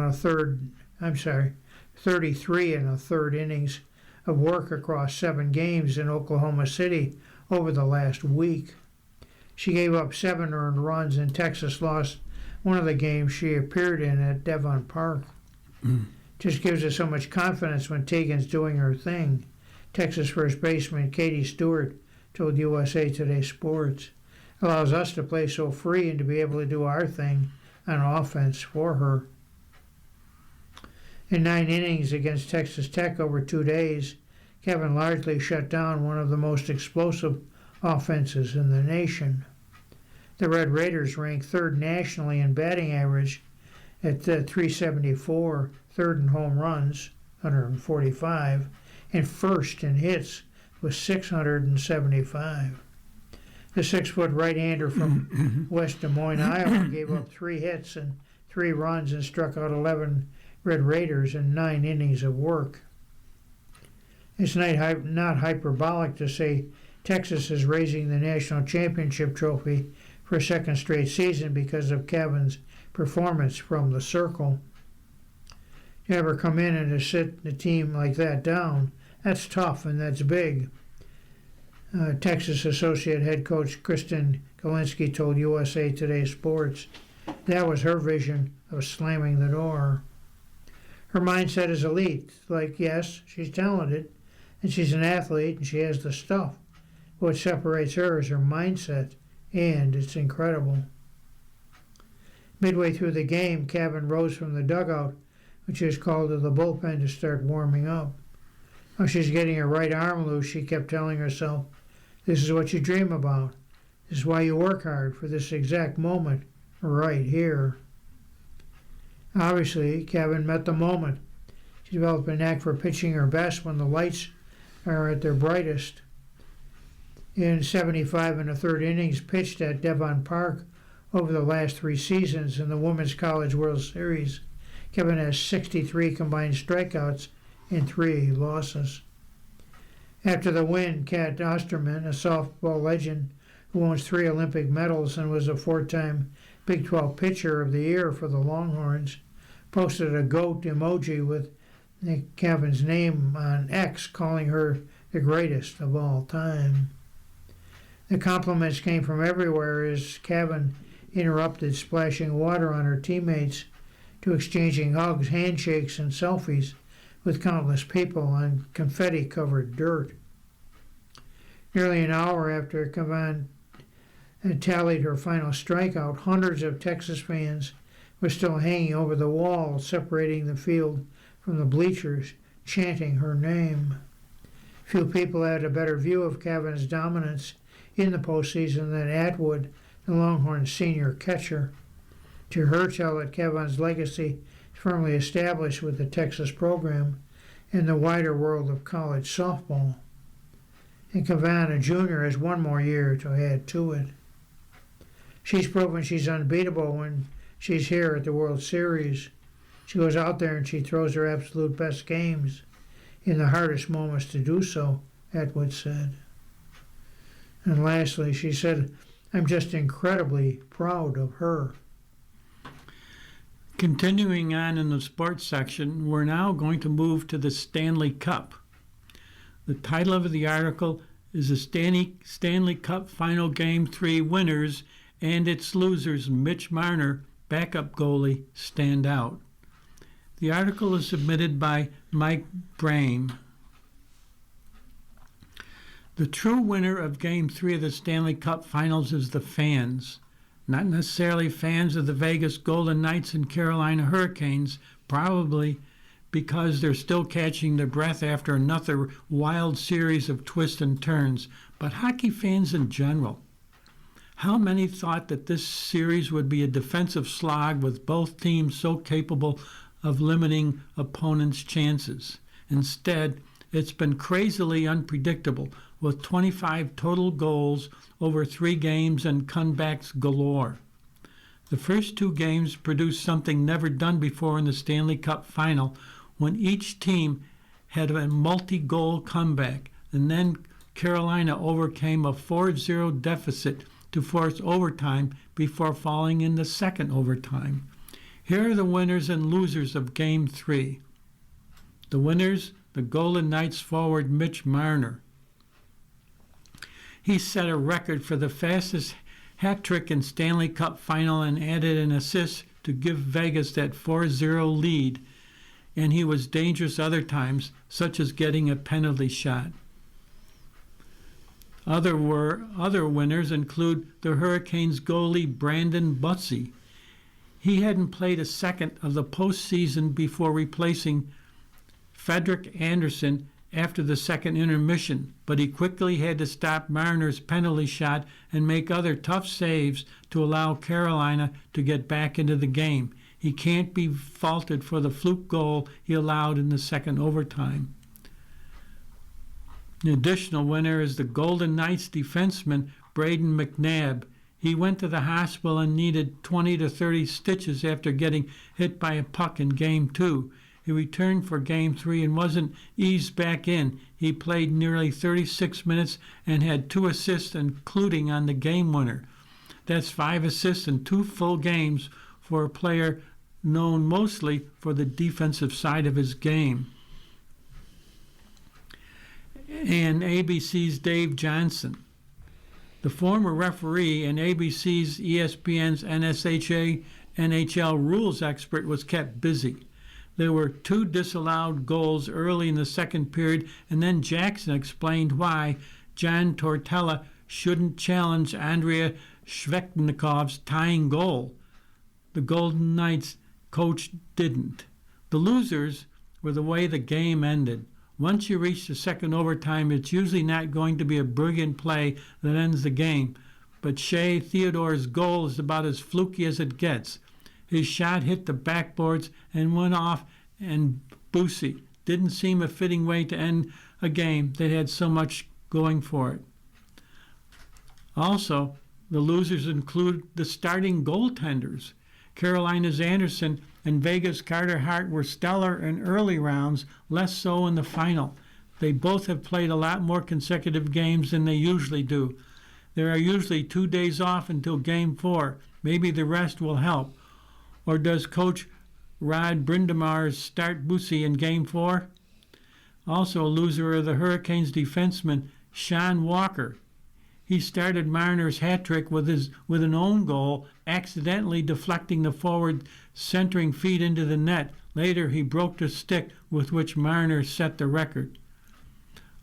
and a third innings of work across 7 games in Oklahoma City over the last week. She gave up 7 earned runs, and Texas lost one of the games she appeared in at Devon Park. Just gives us so much confidence when Tegan's doing her thing, Texas first baseman Katie Stewart told USA Today Sports. Allows us to play so free and to be able to do our thing on offense for her. In 9 innings against Texas Tech over 2 days, Cavan largely shut down one of the most explosive offenses in the nation. The Red Raiders ranked 3rd nationally in batting average at 374, 3rd in home runs, 145, and 1st in hits with 675. The 6-foot right-hander from West Des Moines, Iowa, gave up 3 hits and 3 runs and struck out 11 Red Raiders in 9 innings of work. It's not hyperbolic to say Texas is raising the national championship trophy for a second straight season because of Cavan's performance from the circle. You ever come in and to sit the team like that down, that's tough and that's big. Texas Associate Head Coach Kristen Galinsky told USA Today Sports that was her vision of slamming the door. Her mindset is elite. Like, yes, she's talented, and she's an athlete, and she has the stuff. What separates her is her mindset, and it's incredible. Midway through the game, Cavan rose from the dugout, when she was called to the bullpen to start warming up. While she's getting her right arm loose, she kept telling herself, "This is what you dream about. This is why you work hard for this exact moment right here." Obviously, Cavan met the moment. She developed a knack for pitching her best when the lights are at their brightest. In 75 and a third innings pitched at Devon Park over the last 3 seasons in the Women's College World Series, Cavan has 63 combined strikeouts and 3 losses. After the win, Kat Osterman, a softball legend who owns 3 Olympic medals and was a 4-time Big 12 Pitcher of the Year for the Longhorns, posted a goat emoji with Cavan's name on X, calling her the greatest of all time. The compliments came from everywhere as Cavan interrupted splashing water on her teammates to exchanging hugs, handshakes, and selfies with countless people on confetti-covered dirt. Nearly an hour after Cavan had tallied her final strikeout, hundreds of Texas fans were still hanging over the wall separating the field from the bleachers, chanting her name. Few people had a better view of Cavan's dominance in the postseason than Atwood, the Longhorns' senior catcher. To her tell that Cavan's legacy is firmly established with the Texas program and the wider world of college softball. And Cavan, a junior, has 1 more year to add to it. She's proven she's unbeatable when she's here at the World Series. She goes out there and she throws her absolute best games. in the hardest moments to do so, Atwood said. And lastly, she said, I'm just incredibly proud of her. Continuing on in the sports section, we're now going to move to the Stanley Cup. The title of the article is the Stanley Cup Final Game 3 winners and its losers, Mitch Marner, backup goalie, stand out. The article is submitted by Mike Brame. The true winner of Game 3 of the Stanley Cup Finals is the fans. Not necessarily fans of the Vegas Golden Knights and Carolina Hurricanes, probably because they're still catching their breath after another wild series of twists and turns, but hockey fans in general. How many thought that this series would be a defensive slog with both teams so capable of limiting opponents' chances? Instead, it's been crazily unpredictable, with 25 total goals over 3 games and comebacks galore. The first 2 games produced something never done before in the Stanley Cup Final, when each team had a multi-goal comeback, and then Carolina overcame a 4-0 deficit to force overtime before falling in the second overtime. Here are the winners and losers of Game 3. The winners, the Golden Knights forward Mitch Marner. He set a record for the fastest hat trick in Stanley Cup Final and added an assist to give Vegas that 4-0 lead, and he was dangerous other times, such as getting a penalty shot. Other winners include the Hurricanes goalie Brandon Butsy. He hadn't played a second of the postseason before replacing Frederik Andersen after the second intermission, but he quickly had to stop Marner's penalty shot and make other tough saves to allow Carolina to get back into the game. He can't be faulted for the fluke goal he allowed in the second overtime. An additional winner is the Golden Knights defenseman Braden McNabb. He went to the hospital and needed 20 to 30 stitches after getting hit by a puck in Game 2. He returned for Game 3 and wasn't eased back in. He played nearly 36 minutes and had 2 assists, including on the game winner. That's 5 assists in 2 full games for a player known mostly for the defensive side of his game. And ABC's Dave Johnson. The former referee and ABC's ESPN's NSHA NHL rules expert was kept busy. There were 2 disallowed goals early in the second period, and then Jackson explained why John Tortorella shouldn't challenge Andrei Svechnikov's tying goal. The Golden Knights coach didn't. The losers were the way the game ended. Once you reach the second overtime, it's usually not going to be a brilliant play that ends the game, but Shea Theodore's goal is about as fluky as it gets. His shot hit the backboards and went off, and Bussy didn't seem a fitting way to end a game that had so much going for it. Also, the losers include the starting goaltenders. Carolina's Anderson and Vegas' Carter Hart were stellar in early rounds, less so in the final. They both have played a lot more consecutive games than they usually do. There are usually 2 days off until Game 4. Maybe the rest will help. Or does Coach Rod Brind'Amour start Bussy in Game 4? Also a loser are the Hurricanes defenseman Sean Walker. He started Marner's hat trick with an own goal, accidentally deflecting the forward centering feed into the net. Later, he broke the stick with which Marner set the record.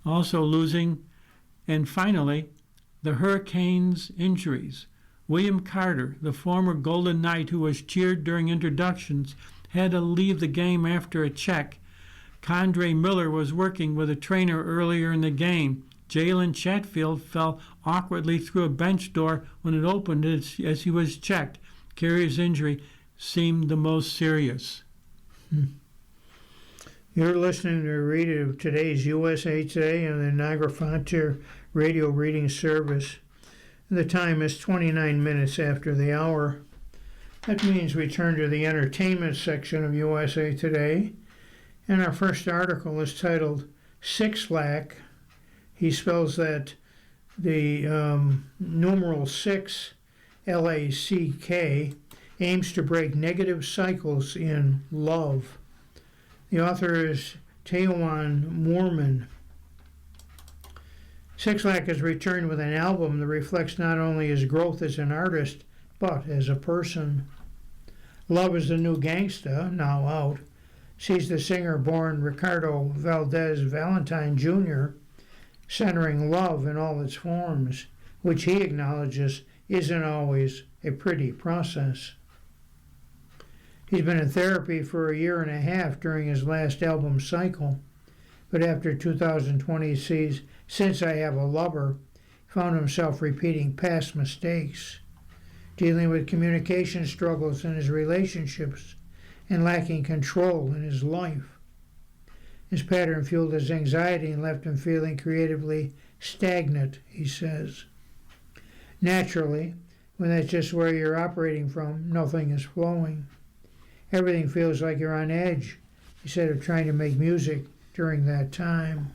Also losing, and finally, the Hurricanes' injuries. William Carter, the former Golden Knight who was cheered during introductions, had to leave the game after a check. Condre Miller was working with a trainer earlier in the game. Jalen Chatfield fell awkwardly through a bench door when it opened as he was checked. Carrier's injury seemed the most serious. You're listening to a read of today's USA Today on the Niagara Frontier Radio Reading Service. The time is 29 minutes after the hour. That means we turn to the entertainment section of USA Today. And our first article is titled Sixlack. He spells that the numeral 6, L-A-C-K, aims to break negative cycles in love. The author is Tewan Moorman. Sixlack has returned with an album that reflects not only his growth as an artist, but as a person. Love is the New Gangsta, now out, sees the singer born Ricardo Valdez Valentine Jr. centering love in all its forms, which he acknowledges isn't always a pretty process. He's been in therapy for a year and a half during his last album cycle, but after 2020 sees Since I Have a Lover, found himself repeating past mistakes, dealing with communication struggles in his relationships, and lacking control in his life. His pattern fueled his anxiety and left him feeling creatively stagnant, he says. Naturally, when that's just where you're operating from, nothing is flowing. Everything feels like you're on edge, instead of trying to make music during that time.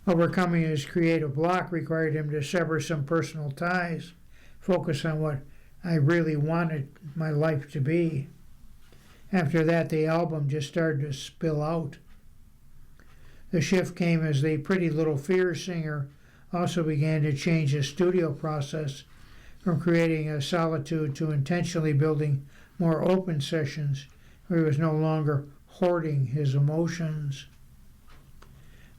Overcoming his creative block required him to sever some personal ties, focus on what I really wanted my life to be. After that, the album just started to spill out. The shift came as the Pretty Little Fears singer also began to change his studio process from creating a solitude to intentionally building more open sessions where he was no longer hoarding his emotions.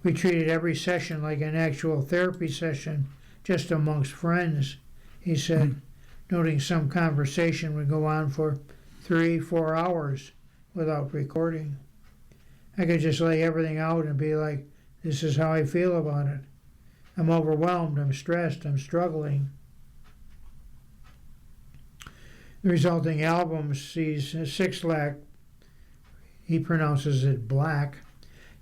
We treated every session like an actual therapy session, just amongst friends, he said, noting some conversation would go on for 3-4 hours without recording. I could just lay everything out and be like, this is how I feel about it. I'm overwhelmed, I'm stressed, I'm struggling. The resulting album sees Sixlack, he pronounces it Black,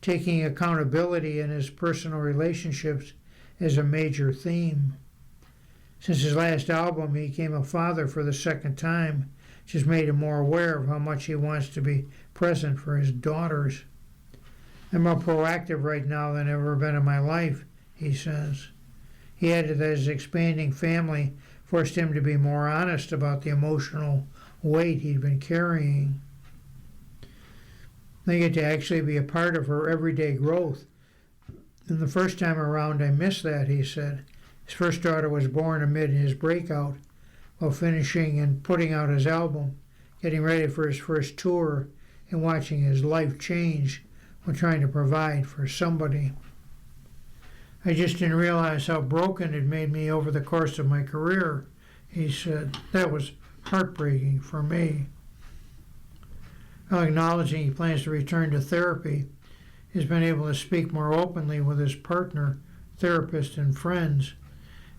taking accountability in his personal relationships as a major theme. Since his last album, he became a father for the second time, which has made him more aware of how much he wants to be present for his daughters. I'm more proactive right now than I've ever been in my life, he says. He added that his expanding family forced him to be more honest about the emotional weight he'd been carrying. They get to actually be a part of her everyday growth. And the first time around, I missed that, he said. His first daughter was born amid his breakout, while finishing and putting out his album, getting ready for his first tour, and watching his life change while trying to provide for somebody. I just didn't realize how broken it made me over the course of my career, he said. That was heartbreaking for me. While acknowledging he plans to return to therapy, he's been able to speak more openly with his partner, therapist, and friends,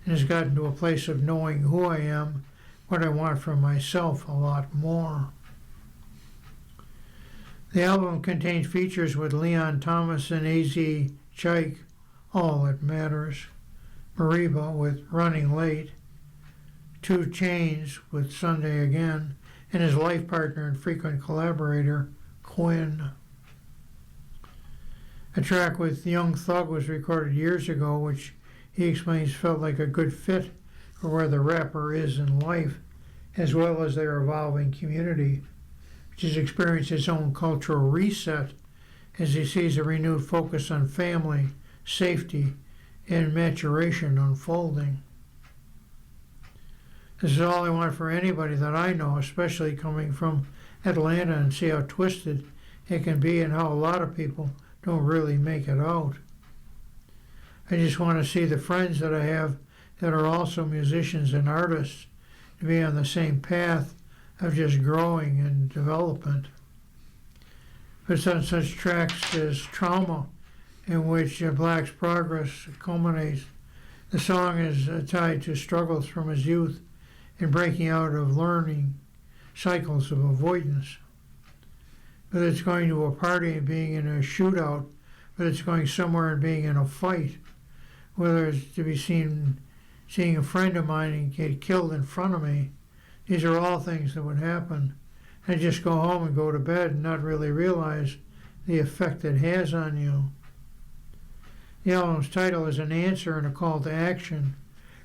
and has gotten to a place of knowing who I am, what I want from myself a lot more. The album contains features with Leon Thomas and A.Z. Chike, All That Matters, Mariba with Running Late, 2 Chainz with Sunday Again, and his life partner and frequent collaborator, Quinn. A track with Young Thug was recorded years ago, which he explains felt like a good fit for where the rapper is in life, as well as their evolving community, which has experienced its own cultural reset as he sees a renewed focus on family, safety, and maturation unfolding. This is all I want for anybody that I know, especially coming from Atlanta, and see how twisted it can be and how a lot of people don't really make it out. I just want to see the friends that I have that are also musicians and artists to be on the same path of just growing and development. It's on such tracks as Trauma, in which Black's progress culminates. The song is tied to struggles from his youth in breaking out of learning cycles of avoidance. Whether it's going to a party and being in a shootout, whether it's going somewhere and being in a fight, whether it's to be seeing a friend of mine get killed in front of me, these are all things that would happen. and just go home and go to bed and not really realize the effect it has on you. The album's title is an answer and a call to action,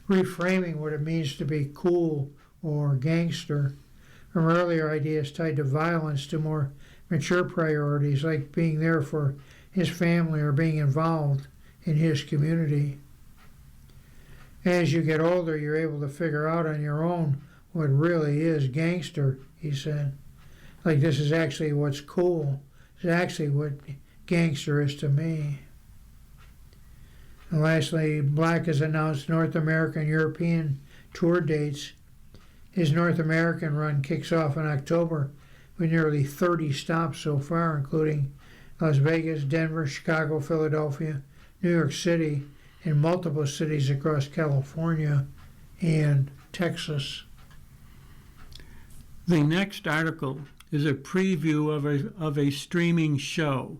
reframing what it means to be cool or gangster from earlier ideas tied to violence to more mature priorities like being there for his family or being involved in his community. As you get older, you're able to figure out on your own what really is gangster, he said. Like, this is actually what's cool. It's actually what gangster is to me. And lastly, Black has announced North American and European tour dates. His North American run kicks off in October with nearly 30 stops so far, including Las Vegas, Denver, Chicago, Philadelphia, New York City, and multiple cities across California and Texas. The next article is a preview of a streaming show.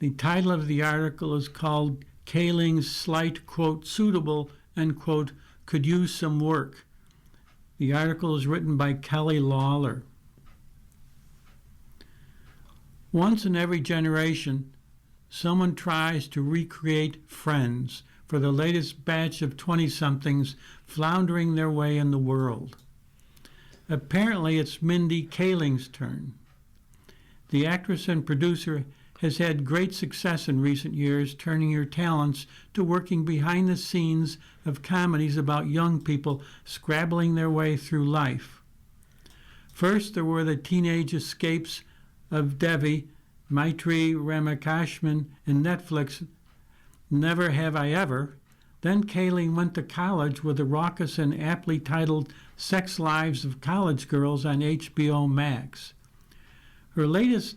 The title of the article is called Kaling's Slight, quote, suitable, end quote, could use some work. The article is written by Kelly Lawler. Once in every generation, someone tries to recreate Friends for the latest batch of 20-somethings floundering their way in the world. Apparently, it's Mindy Kaling's turn. The actress and producer has had great success in recent years, turning her talents to working behind the scenes of comedies about young people scrabbling their way through life. First, there were the teenage escapes of Devi, Maitri Ramakashman, and Netflix Never Have I Ever. Then Kaling went to college with the raucous and aptly titled Sex Lives of College Girls on HBO Max. Her latest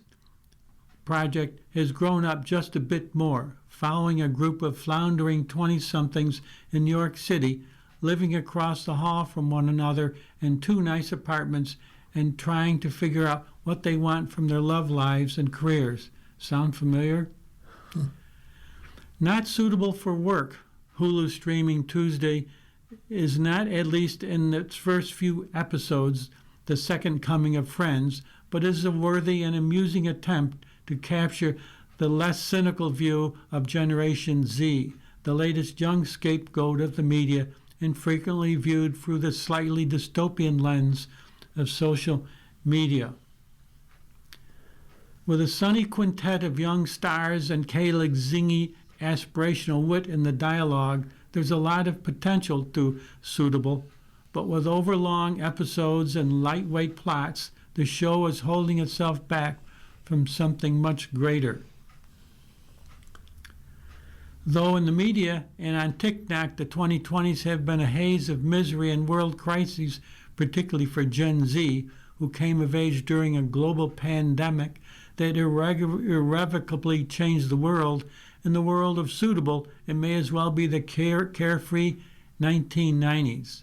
project has grown up just a bit more, following a group of floundering 20-somethings in New York City, living across the hall from one another in two nice apartments and trying to figure out what they want from their love lives and careers. Sound familiar? Not suitable for work, Hulu streaming Tuesday is not, at least in its first few episodes, the second coming of Friends, but is a worthy and amusing attempt to capture the less cynical view of Generation Z, the latest young scapegoat of the media, and frequently viewed through the slightly dystopian lens of social media. With a sunny quintet of young stars and Kaling's zingy, aspirational wit in the dialogue, there's a lot of potential to Suitable, but with overlong episodes and lightweight plots, the show is holding itself back from something much greater. Though in the media and on TikTok, the 2020s have been a haze of misery and world crises, particularly for Gen Z, who came of age during a global pandemic that irrevocably changed the world. In the world of Suitable, it may as well be the carefree 1990s.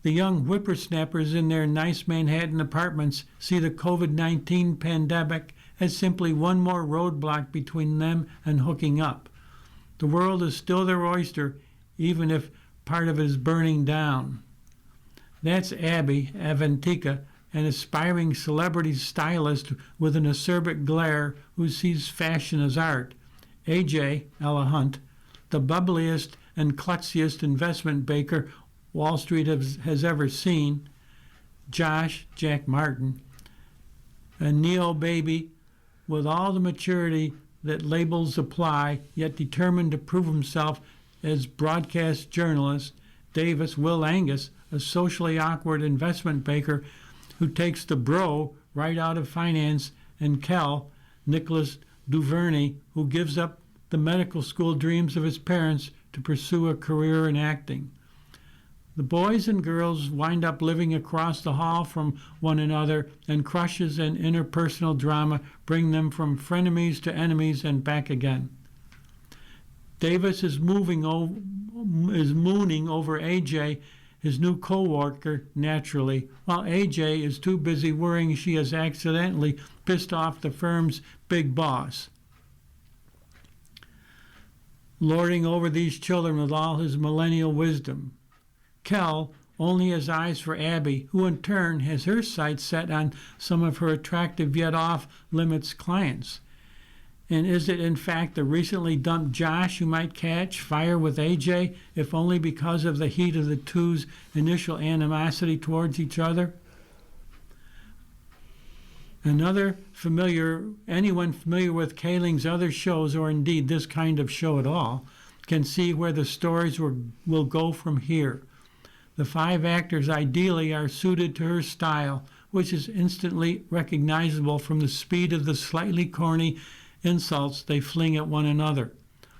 The young whippersnappers in their nice Manhattan apartments see the COVID-19 pandemic as simply one more roadblock between them and hooking up. The world is still their oyster, even if part of it is burning down. That's Abby Avantika, an aspiring celebrity stylist with an acerbic glare who sees fashion as art. AJ, Ella Hunt, the bubbliest and klutziest investment banker Wall Street has ever seen. Josh, Jack Martin, a neo-baby with all the maturity that labels apply, yet determined to prove himself as broadcast journalist. Davis, Will Angus, a socially awkward investment banker who takes the bro right out of finance, and Kel, Nicholas Duvernay, who gives up the medical school dreams of his parents to pursue a career in acting. The boys and girls wind up living across the hall from one another, and crushes and interpersonal drama bring them from frenemies to enemies and back again. Davis is mooning over AJ, his new co-worker, naturally, while AJ is too busy worrying she has accidentally pissed off the firm's big boss. Lording over these children with all his millennial wisdom. Kel, only has eyes for Abby, who in turn has her sights set on some of her attractive yet off-limits clients. And is it in fact the recently dumped Josh who might catch fire with AJ, if only because of the heat of the two's initial animosity towards each other? Anyone familiar with Kaling's other shows, or indeed this kind of show at all, can see where the stories will go from here. The 5 actors ideally are suited to her style, which is instantly recognizable from the speed of the slightly corny insults they fling at one another.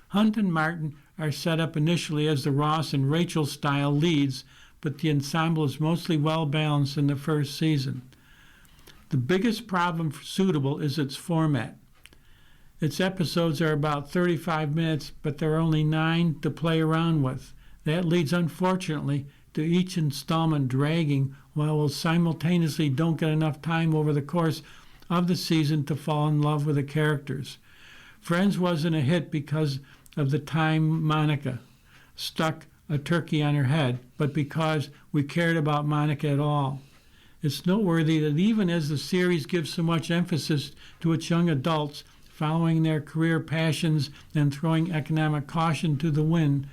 Hunt and Martin are set up initially as the Ross and Rachel style leads, but the ensemble is mostly well balanced in the first season. The biggest problem for Suitable is its format. Its episodes are about 35 minutes, but there are only 9 to play around with. That leads, unfortunately, to each installment dragging, while we simultaneously don't get enough time over the course of the season to fall in love with the characters. Friends wasn't a hit because of the time Monica stuck a turkey on her head, but because we cared about Monica at all. It's noteworthy that even as the series gives so much emphasis to its young adults following their career passions and throwing economic caution to the wind,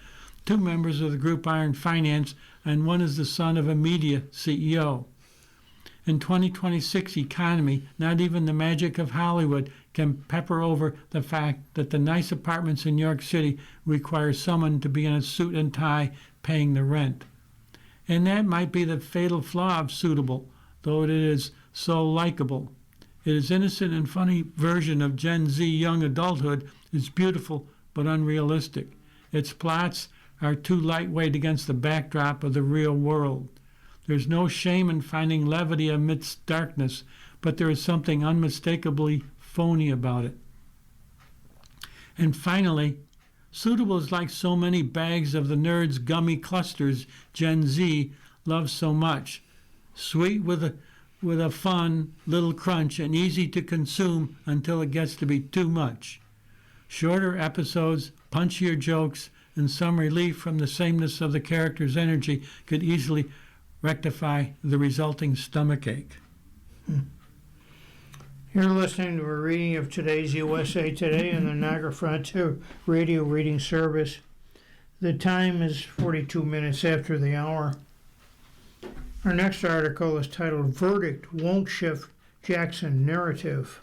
2 members of the group are in finance and one is the son of a media CEO. In 2026 economy, not even the magic of Hollywood can pepper over the fact that the nice apartments in New York City require someone to be in a suit and tie paying the rent. And that might be the fatal flaw of Suitable, though it is so likable. It is innocent and funny version of Gen Z young adulthood is beautiful but unrealistic. Its plots are too lightweight against the backdrop of the real world. There's no shame in finding levity amidst darkness, but there is something unmistakably phony about it. And finally, Suitable is like so many bags of the nerds' gummy clusters Gen Z loves so much. Sweet with a fun little crunch and easy to consume until it gets to be too much. Shorter episodes, punchier jokes, and some relief from the sameness of the character's energy could easily rectify the resulting stomachache. You're listening to a reading of today's USA Today in the Niagara Frontier Radio Reading Service. The time is 42 minutes after the hour. Our next article is titled Verdict Won't Shift Jackson Narrative.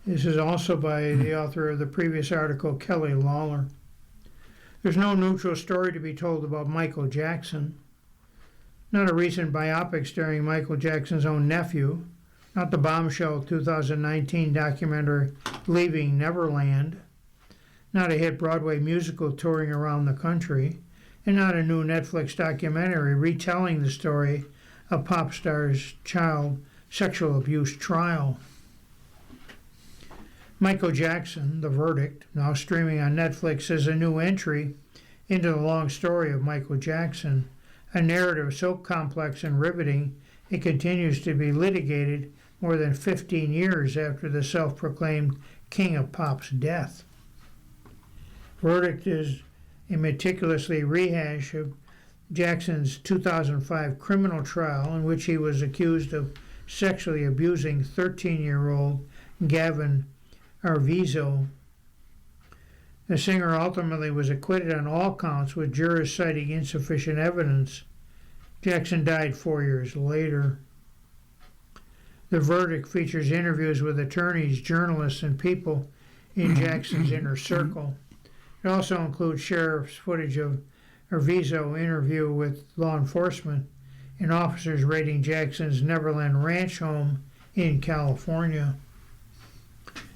This is also by the author of the previous article, Kelly Lawler. There's no neutral story to be told about Michael Jackson. Not a recent biopic starring Michael Jackson's own nephew. Not the bombshell 2019 documentary Leaving Neverland. Not a hit Broadway musical touring around the country. And not a new Netflix documentary retelling the story of pop star's child sexual abuse trial. Michael Jackson, The Verdict, now streaming on Netflix, is a new entry into the long story of Michael Jackson, a narrative so complex and riveting it continues to be litigated more than 15 years after the self-proclaimed King of Pop's death. Verdict is a meticulously rehash of Jackson's 2005 criminal trial in which he was accused of sexually abusing 13-year-old Gavin Arvizo. The singer ultimately was acquitted on all counts, with jurors citing insufficient evidence. Jackson died 4 years later. The Verdict features interviews with attorneys, journalists, and people in Jackson's inner circle. It also includes sheriff's footage of Arvizo interview with law enforcement and officers raiding Jackson's Neverland Ranch home in California.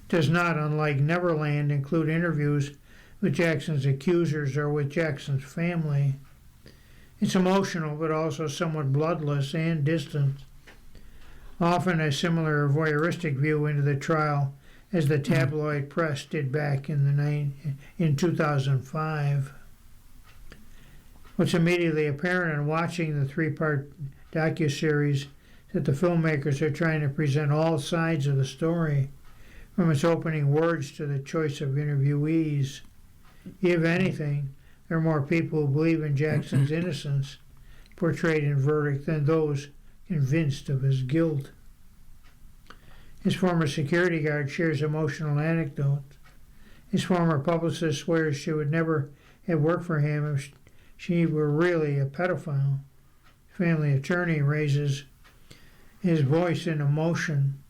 Does not, unlike Neverland, include interviews with Jackson's accusers or with Jackson's family. It's emotional, but also somewhat bloodless and distant. Often a similar voyeuristic view into the trial as the tabloid press did back in 2005. What's immediately apparent in watching the 3-part docuseries is that the filmmakers are trying to present all sides of the story, from its opening words to the choice of interviewees. If anything, there are more people who believe in Jackson's innocence portrayed in verdict than those convinced of his guilt. His former security guard shares emotional anecdotes. His former publicist swears she would never have worked for him if she were really a pedophile. Family attorney raises his voice in emotion,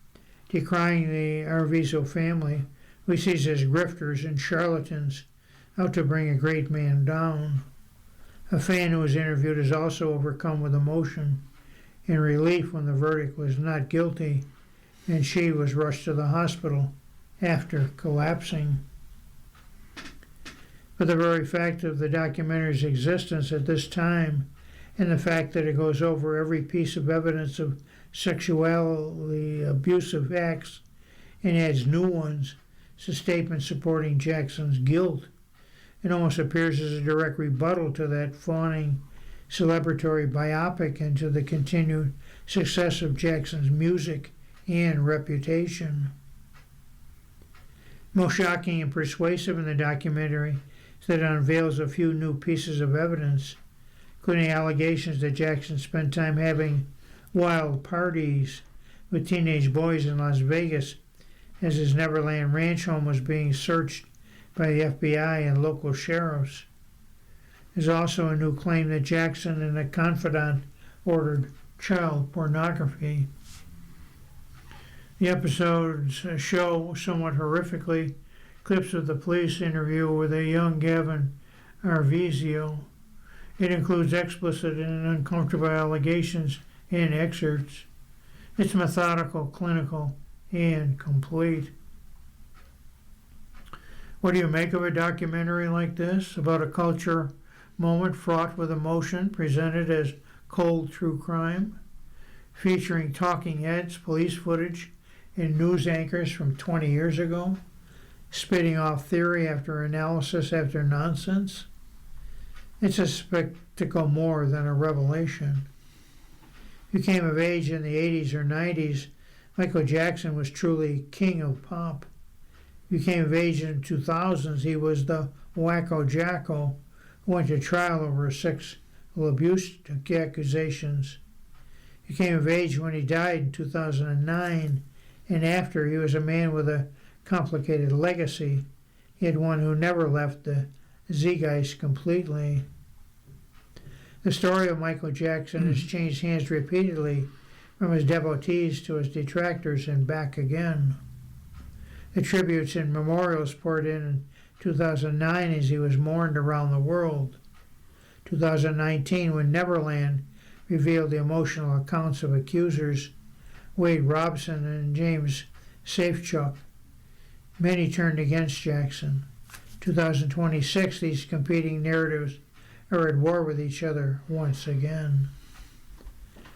decrying the Arvizo family, who he sees as grifters and charlatans out to bring a great man down. A fan who was interviewed is also overcome with emotion and relief when the verdict was not guilty, and she was rushed to the hospital after collapsing. But the very fact of the documentary's existence at this time, and the fact that it goes over every piece of evidence of sexually abusive acts and adds new ones to statements supporting Jackson's guilt, it almost appears as a direct rebuttal to that fawning celebratory biopic and to the continued success of Jackson's music and reputation. Most shocking and persuasive in the documentary is that it unveils a few new pieces of evidence, including allegations that Jackson spent time having wild parties with teenage boys in Las Vegas as his Neverland Ranch home was being searched by the FBI and local sheriffs. There's also a new claim that Jackson and a confidant ordered child pornography. The episodes show, somewhat horrifically, clips of the police interview with a young Gavin Arvizo. It includes explicit and uncomfortable allegations and excerpts. It's methodical, clinical, and complete. What do you make of a documentary like this about a culture moment fraught with emotion, presented as cold true crime, featuring talking heads, police footage, and news anchors from 20 years ago, spitting off theory after analysis after nonsense? It's a spectacle more than a revelation. If you came of age in the 80s or 90s, Michael Jackson was truly king of pop. If you came of age in the 2000s, he was the wacko jacko who went to trial over sexual abuse accusations. He came of age when he died in 2009, and after, he was a man with a complicated legacy. He had one who never left the zeitgeist completely. The story of Michael Jackson has changed hands repeatedly, from his devotees to his detractors and back again. The tributes and memorials poured in 2009 as he was mourned around the world. 2019, when Neverland revealed the emotional accounts of accusers Wade Robson and James Safechuck. Many turned against Jackson. 2026, these competing narratives are at war with each other once again.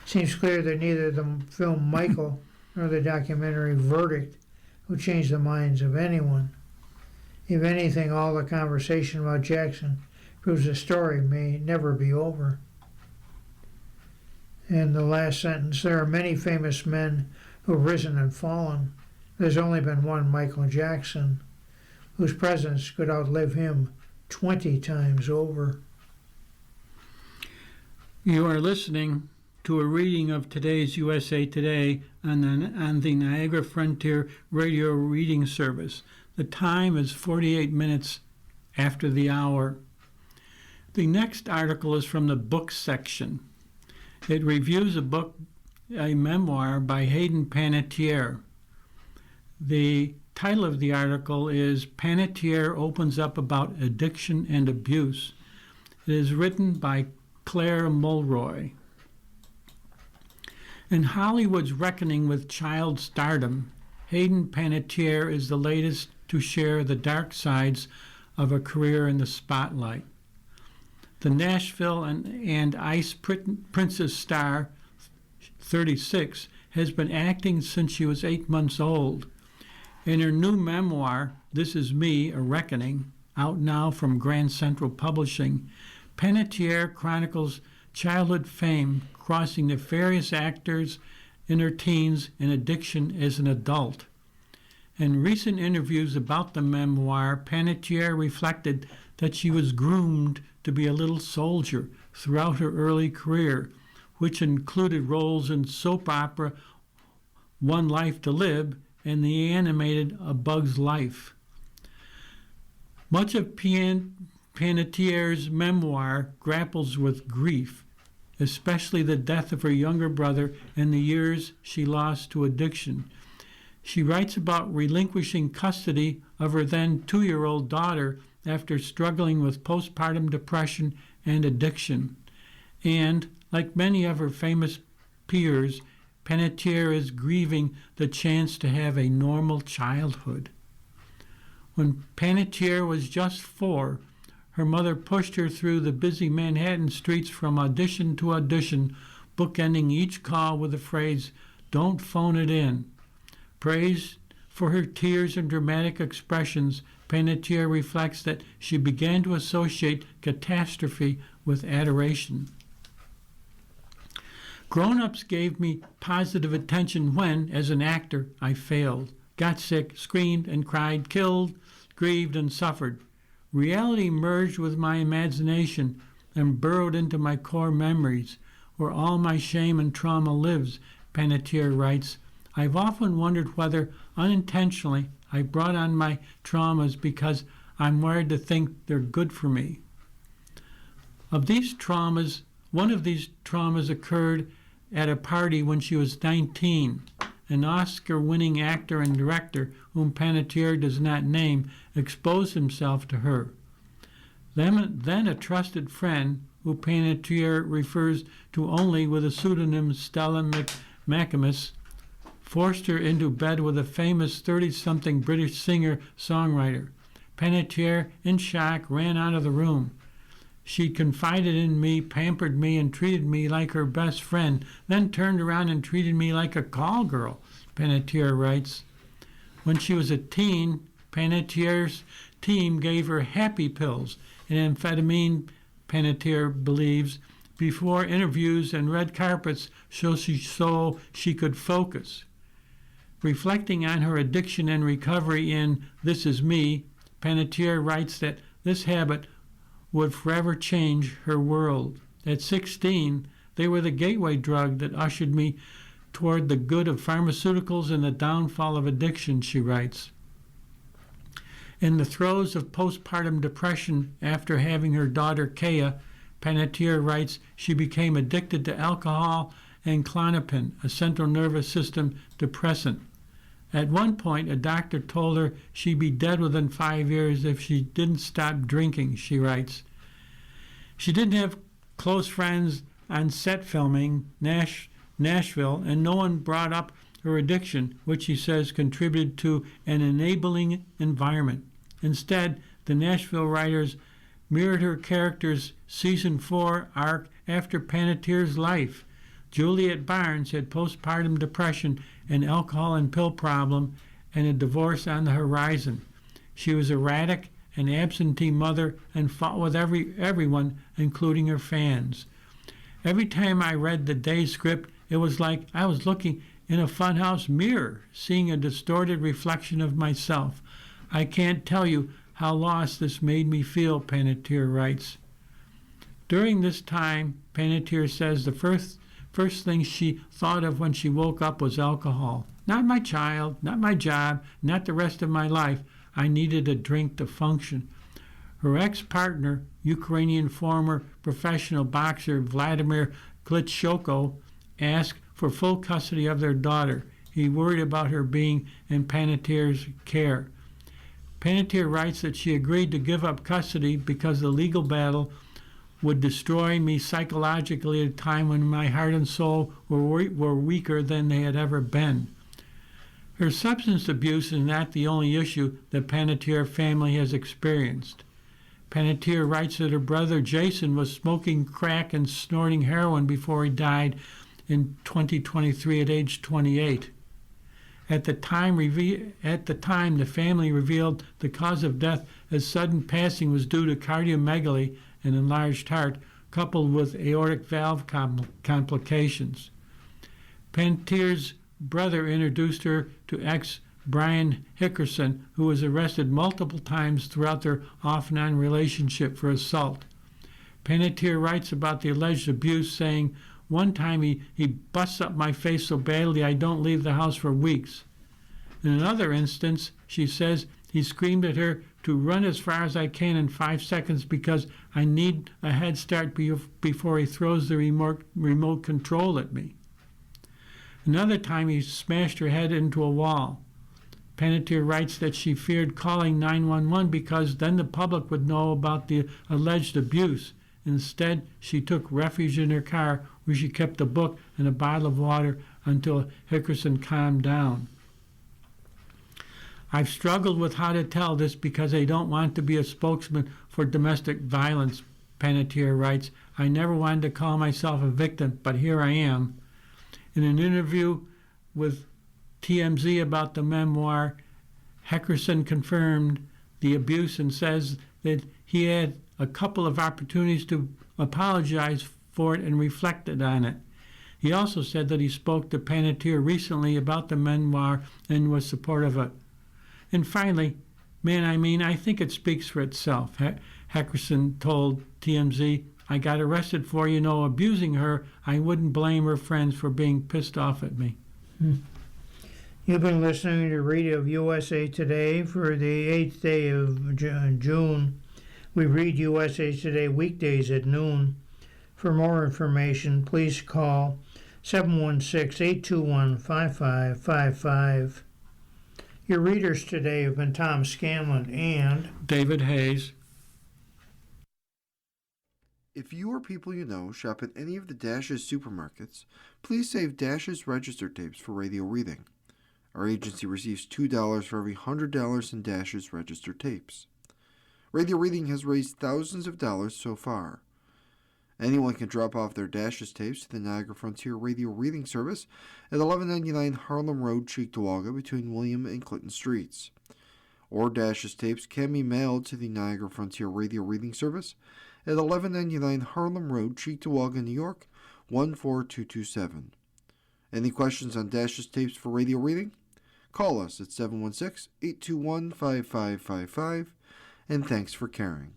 Seems clear that neither the film Michael nor the documentary Verdict will change the minds of anyone. If anything, all the conversation about Jackson proves the story may never be over. And the last sentence, there are many famous men who have risen and fallen. There's only been one Michael Jackson, whose presence could outlive him 20 times over. You are listening to a reading of today's USA Today on the Niagara Frontier Radio Reading Service. The time is 48 minutes after the hour. The next article is from the books section. It reviews a memoir by Hayden Panettiere. The title of the article is Panettiere Opens Up About Addiction and Abuse. It is written by Claire Mulroy. In Hollywood's reckoning with child stardom, Hayden Panettiere is the latest to share the dark sides of a career in the spotlight. The Nashville and Ice Princess star, 36, has been acting since she was 8 months old. In her new memoir, This Is Me, A Reckoning, out now from Grand Central Publishing, Panettiere chronicles childhood fame crossing nefarious actors in her teens and addiction as an adult. In recent interviews about the memoir, Panettiere reflected that she was groomed to be a little soldier throughout her early career, which included roles in soap opera One Life to Live and the animated A Bug's Life. Much of Panettière's memoir grapples with grief, especially the death of her younger brother and the years she lost to addiction. She writes about relinquishing custody of her then 2-year-old daughter after struggling with postpartum depression and addiction. And, like many of her famous peers, Panettière is grieving the chance to have a normal childhood. When Panettière was just 4, her mother pushed her through the busy Manhattan streets from audition to audition, bookending each call with the phrase, "Don't phone it in." Praised for her tears and dramatic expressions, Panettière reflects that she began to associate catastrophe with adoration. Grown-ups gave me positive attention when, as an actor, I failed, got sick, screamed and cried, killed, grieved, and suffered. Reality merged with my imagination and burrowed into my core memories, where all my shame and trauma lives, Panettière writes. I've often wondered whether, unintentionally, I brought on my traumas because I'm wired to think they're good for me. One of these traumas occurred at a party when she was 19. An Oscar-winning actor and director, whom Panettière does not name, exposed himself to her. Then a trusted friend, who Panettière refers to only with the pseudonym Stella McMacamus, forced her into bed with a famous 30-something British singer-songwriter. Panettière, in shock, ran out of the room. She confided in me, pampered me, and treated me like her best friend, then turned around and treated me like a call girl, Panettière writes. When she was a teen, Panettière's team gave her happy pills and amphetamine, Panettière believes, before interviews and red carpets so she could focus. Reflecting on her addiction and recovery in This Is Me, Panettière writes that this habit would forever change her world. At 16, they were the gateway drug that ushered me toward the good of pharmaceuticals and the downfall of addiction, she writes. In the throes of postpartum depression after having her daughter Kea, Panettière writes she became addicted to alcohol and Klonopin, a central nervous system depressant. At one point, a doctor told her she'd be dead within 5 years if she didn't stop drinking, she writes. She didn't have close friends on set filming Nashville, and no one brought up her addiction, which she says contributed to an enabling environment. Instead, the Nashville writers mirrored her character's season 4 arc after Panettière's life. Juliet Barnes had postpartum depression, an alcohol and pill problem, and a divorce on the horizon. She was erratic, an absentee mother, and fought with everyone, including her fans. Every time I read the day script, it was like I was looking in a funhouse mirror, seeing a distorted reflection of myself. I can't tell you how lost this made me feel, Panettière writes. During this time, Panettière says the first thing she thought of when she woke up was alcohol. Not my child, not my job, not the rest of my life. I needed a drink to function. Her ex-partner, Ukrainian former professional boxer Vladimir Klitschko, asked for full custody of their daughter. He worried about her being in Panettière's care. Panettière writes that she agreed to give up custody because the legal battle would destroy me psychologically at a time when my heart and soul were weaker than they had ever been. Her substance abuse is not the only issue the Panettière family has experienced. Panettière writes that her brother Jason was smoking crack and snorting heroin before he died in 2023 at age 28. At the time, the family revealed the cause of death as sudden passing was due to cardiomegaly, an enlarged heart, coupled with aortic valve complications. Panettière's brother introduced her to Brian Hickerson, who was arrested multiple times throughout their off-and-on relationship for assault. Panettiere writes about the alleged abuse, saying, "One time he busts up my face so badly I don't leave the house for weeks." In another instance, she says, he screamed at her to run as far as I can in 5 seconds because I need a head start before he throws the remote control at me. Another time he smashed her head into a wall. Panettiere writes that she feared calling 911 because then the public would know about the alleged abuse. Instead, she took refuge in her car where she kept a book and a bottle of water until Hickerson calmed down. "I've struggled with how to tell this because I don't want to be a spokesman for domestic violence," Panettiere writes. "I never wanted to call myself a victim, but here I am." In an interview with TMZ about the memoir, Hickerson confirmed the abuse and says that he had a couple of opportunities to apologize for it and reflected on it. He also said that he spoke to Panettiere recently about the memoir and was supportive of it. And finally, I think it speaks for itself. Hickerson told TMZ, "I got arrested for, abusing her. I wouldn't blame her friends for being pissed off at me." You've been listening to Read of USA Today for the 8th day of June. We read USA Today weekdays at noon. For more information, please call 716-821-5555. Your readers today have been Tom Scanlon and David Hayes. If you or people you know shop at any of the Dash's supermarkets, please save Dash's register tapes for radio reading. Our agency receives $2 for every $100 in Dash's register tapes. Radio reading has raised thousands of dollars so far. Anyone can drop off their Dash's tapes to the Niagara Frontier Radio Reading Service at 1199 Harlem Road, Cheektowaga, between William and Clinton Streets. Or Dash's tapes can be mailed to the Niagara Frontier Radio Reading Service at 1199 Harlem Road, Cheektowaga, New York, 14227. Any questions on Dash's tapes for radio reading? Call us at 716-821-5555, and thanks for caring.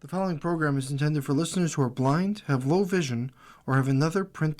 The following program is intended for listeners who are blind, have low vision, or have another print